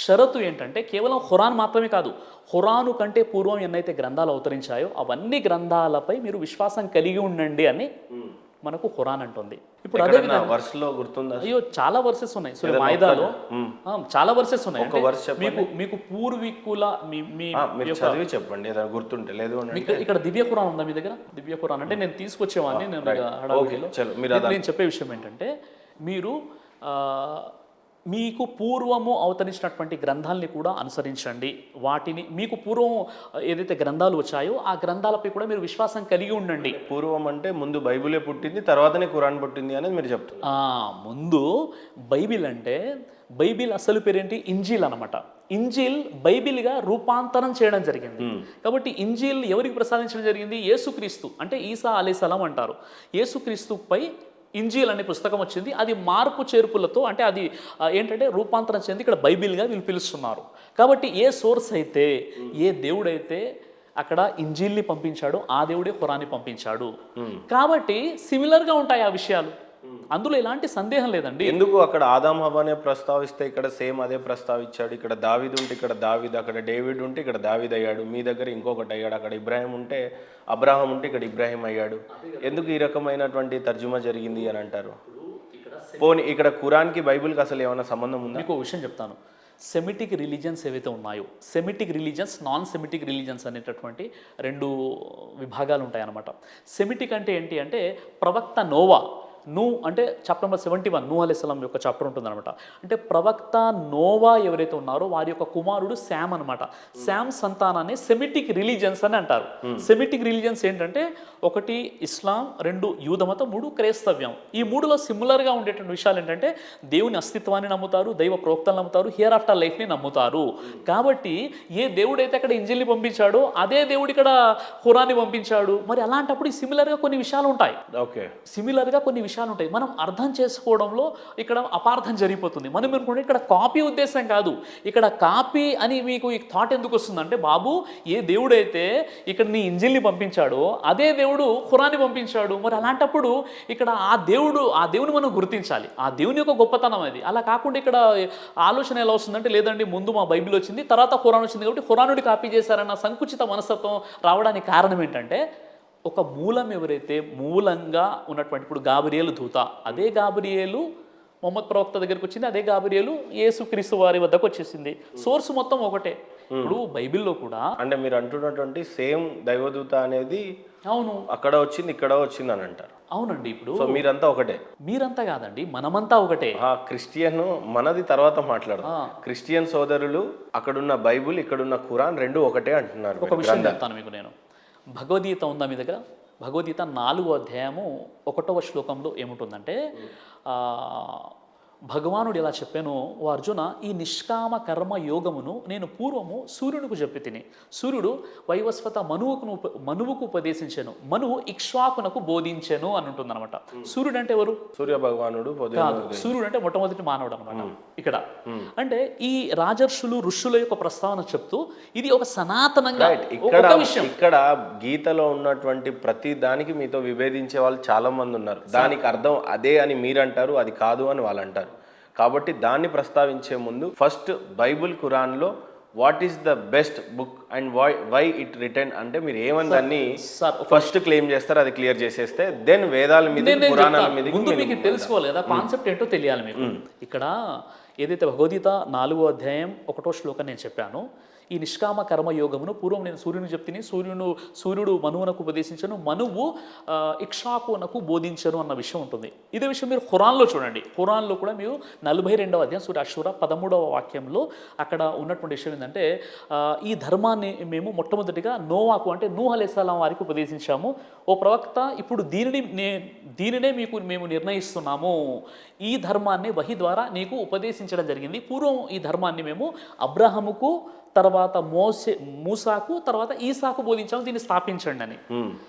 షరతు ఏంటంటే కేవలం ఖురాన్ మాత్రమే కాదు, ఖురాను కంటే పూర్వం ఎన్నైతే గ్రంథాలు అవతరించాయో అవన్నీ గ్రంథాలపై మీరు విశ్వాసం కలిగి ఉండండి అని మనకు ఖురాన్ అంటుంది. ఇప్పుడు అదే వర్స్లో గుర్తుందా? అయ్యో చాలా వర్సెస్ ఉన్నాయి. సో మాయిదాలో చాలా వర్సెస్ ఉన్నాయి. ఒక వర్స్ చెప్పండి. మీకు పూర్వీకుల మీరు చదివి చెప్పండి ఏదైనా గుర్తుంటే. లేదు ఇక్కడ దివ్య ఖురాన్ ఉందా మీ దగ్గర? దివ్య ఖురాన్ అంటే నేను తీసుకొచ్చేవాడిని. నేను చెప్పే విషయం ఏంటంటే, మీరు మీకు పూర్వము అవతరించినటువంటి గ్రంథాలని కూడా అనుసరించండి. వాటిని మీకు పూర్వం ఏదైతే గ్రంథాలు వచ్చాయో ఆ గ్రంథాలపై కూడా మీరు విశ్వాసం కలిగి ఉండండి. పూర్వం అంటే ముందు బైబిలే పుట్టింది, తర్వాతనే ఖురాన్ పుట్టింది అనేది మీరు చెప్తున్నారు. ముందు బైబిల్ అంటే, బైబిల్ అసలు పేరేంటి? ఇంజీల్ అనమాట. ఇంజీల్ బైబిల్గా రూపాంతరం చేయడం జరిగింది. కాబట్టి ఇంజీల్ ఎవరికి ప్రసాదించడం జరిగింది? యేసుక్రీస్తు, అంటే ఈసా అలైహిస్సలాం అంటారు. యేసుక్రీస్తుపై ఇంజీల్ అనే పుస్తకం వచ్చింది. అది మార్పు చేర్పులతో, అంటే అది ఏంటంటే రూపాంతరం చెంది ఇక్కడ బైబిల్గా వీళ్ళు పిలుస్తున్నారు. కాబట్టి ఏ సోర్స్ అయితే, ఏ దేవుడైతే అక్కడ ఇంజీల్ని పంపించాడో ఆ దేవుడే ఖురాన్ని పంపించాడు. కాబట్టి సిమిలర్గా ఉంటాయి ఆ విషయాలు, అందులో ఎలాంటి సందేహం లేదండి. ఎందుకు అక్కడ ఆదాం హవ్వనే ప్రస్తావిస్తే ఇక్కడ సేమ్ అదే ప్రస్తావించాడు? ఇక్కడ దావీద్ ఉంటే ఇక్కడ దావీద్, అక్కడ డేవిడ్ ఉంటే ఇక్కడ దావీద్ అయ్యాడు, మీ దగ్గర ఇంకొకటి అయ్యాడు. అక్కడ ఇబ్రాహిం ఉంటే అబ్రాహం ఉంటే ఇక్కడ ఇబ్రాహిం అయ్యాడు. ఎందుకు ఈ రకమైనటువంటి తర్జుమా జరిగింది అని అంటారు? పోనీ ఇక్కడ ఖురాన్కి బైబిల్కి అసలు ఏమైనా సంబంధం ఉందా? మీకు విషయం చెప్తాను. సెమిటిక్ రిలీజియన్స్ ఏవైతే ఉన్నాయో, Semitic religions, non Semitic religions అనేటటువంటి రెండు విభాగాలు ఉంటాయన్నమాట. సెమిటిక్ అంటే ఏంటి అంటే, ప్రవక్త నోవా, అంటే చాప్టర్ నెంబర్ 71 నూహ్ అలైహిస్సలాం యొక్క చాప్టర్ ఉంటుందన్నమాట. అంటే ప్రవక్త నోవా ఎవరైతే ఉన్నారో వారి యొక్క కుమారుడు శామ్ అనమాట. శామ్ సంతానాన్ని సెమిటిక్ రిలీజియన్స్ అని అంటారు. సెమిటిక్ రిలీజియన్స్ ఏంటంటే, ఒకటి ఇస్లాం, 2 యూదమతం, 3 క్రైస్తవ్యం. ఈ 3లో సిమిలర్గా ఉండేటువంటి విషయాలు ఏంటంటే, దేవుని అస్తిత్వాన్ని నమ్ముతారు, దైవ ప్రవక్తలు నమ్ముతారు, హియర్ ఆఫ్టర్ లైఫ్ని నమ్ముతారు. కాబట్టి ఏ దేవుడైతే అక్కడ ఇంజిల్ని పంపించాడో అదే దేవుడు ఇక్కడ ఖురాన్ని పంపించాడు. మరి అలాంటప్పుడు సిమిలర్గా కొన్ని విషయాలు ఉంటాయి. ఓకే, సిమిలర్గా కొన్ని విషయాలు ఉంటాయి. మనం అర్థం చేసుకోవడంలో ఇక్కడ అపార్థం జరిగిపోతుంది. మనం అనుకుంటే ఇక్కడ కాపీ ఉద్దేశం కాదు. ఇక్కడ కాపీ అని మీకు ఈ థాట్ ఎందుకు వస్తుందంటే, బాబు ఏ దేవుడైతే ఇక్కడ నీ ఇంజిల్ని పంపించాడో అదే దేవుడు ఖురాన్ని పంపించాడు. మరి అలాంటప్పుడు ఇక్కడ ఆ దేవుని మనం గుర్తించాలి. ఆ దేవుని యొక్క గొప్పతనం అది. అలా కాకుండా ఇక్కడ ఆలోచన ఎలా వస్తుందంటే, లేదండి ముందు మా బైబిల్ వచ్చింది, తర్వాత ఖురాన్ వచ్చింది కాబట్టి ఖురానుడి కాపీ చేశారన్న సంకుచిత మనస్తత్వం రావడానికి కారణం ఏంటంటే, ఒక మూలం ఎవరైతే మూలంగా ఉన్నటువంటి, ఇప్పుడు గాబ్రియేలు దూత, అదే గాబ్రియేలు మొహమ్మద్ ప్రవక్త దగ్గరికి వచ్చింది, అదే గాబ్రియేలు యేసుక్రీస్తు వారి వద్దకు వచ్చేసింది. సోర్స్ మొత్తం ఒకటే. ఇప్పుడు బైబిల్లో కూడా అంటే మీరు అంటున్నటువంటి సేమ్ దైవదూత అనేది అవును అక్కడ వచ్చింది ఇక్కడ వచ్చింది అని అంటారు. అవునండి. ఇప్పుడు సో మీరంతా ఒకటే? మీరంతా కాదండి, మనమంతా ఒకటే. క్రిస్టియన్ మనది తర్వాత మాట్లాడదాం. క్రిస్టియన్ సోదరులు అక్కడున్న బైబుల్ ఇక్కడున్న ఖురాన్ రెండు ఒకటే అంటున్నారు. ఒక విషయం చెప్తాను మీకు నేను. భగవద్గీత ఉందా మీ దగ్గర? భగవద్గీత 4వ అధ్యాయము 1వ శ్లోకంలో ఏముంటుందంటే, భగవానుడు ఎలా చెప్పాను, ఓ అర్జున, ఈ నిష్కామ కర్మ యోగమును నేను పూర్వము సూర్యునికి చెప్పి తిని, సూర్యుడు వైవస్వత మనువుకు ఉపదేశించాను, మనువు ఇక్ష్వాకునకు బోధించాను అని ఉంటుంది అనమాట. సూర్యుడు అంటే ఎవరు? సూర్య భగవానుడు కాదు, సూర్యుడు అంటే మొట్టమొదటి మానవుడు అనమాట. ఇక్కడ అంటే ఈ రాజర్షులు ఋషుల యొక్క ప్రస్తావన చెప్తూ ఇది ఒక సనాతనంగా ఇక్కడ గీతలో ఉన్నటువంటి ప్రతి దానికి మీతో విభేదించే వాళ్ళు చాలా మంది ఉన్నారు. దానికి అర్థం అదే అని మీరు అంటారు, అది కాదు అని వాళ్ళు అంటారు. కాబట్టి దాన్ని ప్రస్తావించే ముందు ఫస్ట్ బైబుల్ ఖురాన్లో what is the best book and why it return అంటే మీరు ఏమని దాన్ని ఫస్ట్ క్లెయిమ్ చేస్తారు, అది క్లియర్ చేసేస్తే దెన్ వేదాల మీద పురాణాల మీద ముందు మీకు తెలుసుకోవాలి కదా, కాన్సెప్ట్ ఏంటో తెలియాలి మీకు. ఇక్కడ ఏదైతే భగవద్గీత 4వ అధ్యాయం 1వ శ్లోకం నేను చెప్పాను, ఈ నిష్కామ కర్మయోగమును పూర్వం నేను సూర్యుని చెప్తిని, సూర్యుడు మనువునకు ఉపదేశించను, మనువు ఇక్షాకునకు బోధించను అన్న విషయం ఉంటుంది. ఇదే విషయం మీరు ఖురాన్లో చూడండి. ఖురాన్లో కూడా మీరు 42వ అధ్యాయం సూర అష్షూరా 13వ వాక్యంలో అక్కడ ఉన్నటువంటి విషయం ఏంటంటే ఈ ధర్మాన్ని మేము మొట్టమొదటిగా నోవాకు అంటే నూహ్ అలైహిస్సలాం వారికి ఉపదేశించాము. ఓ ప్రవక్త, ఇప్పుడు దీనినే మేము నిర్ణయిస్తున్నాము. ఈ ధర్మాన్ని వహీ ద్వారా నీకు ఉపదేశించడం జరిగింది. పూర్వం ఈ ధర్మాన్ని మేము అబ్రహముకు, తర్వాత మూసాకు, తర్వాత ఈసాకు బోధించాము, దీన్ని స్థాపించండి అని.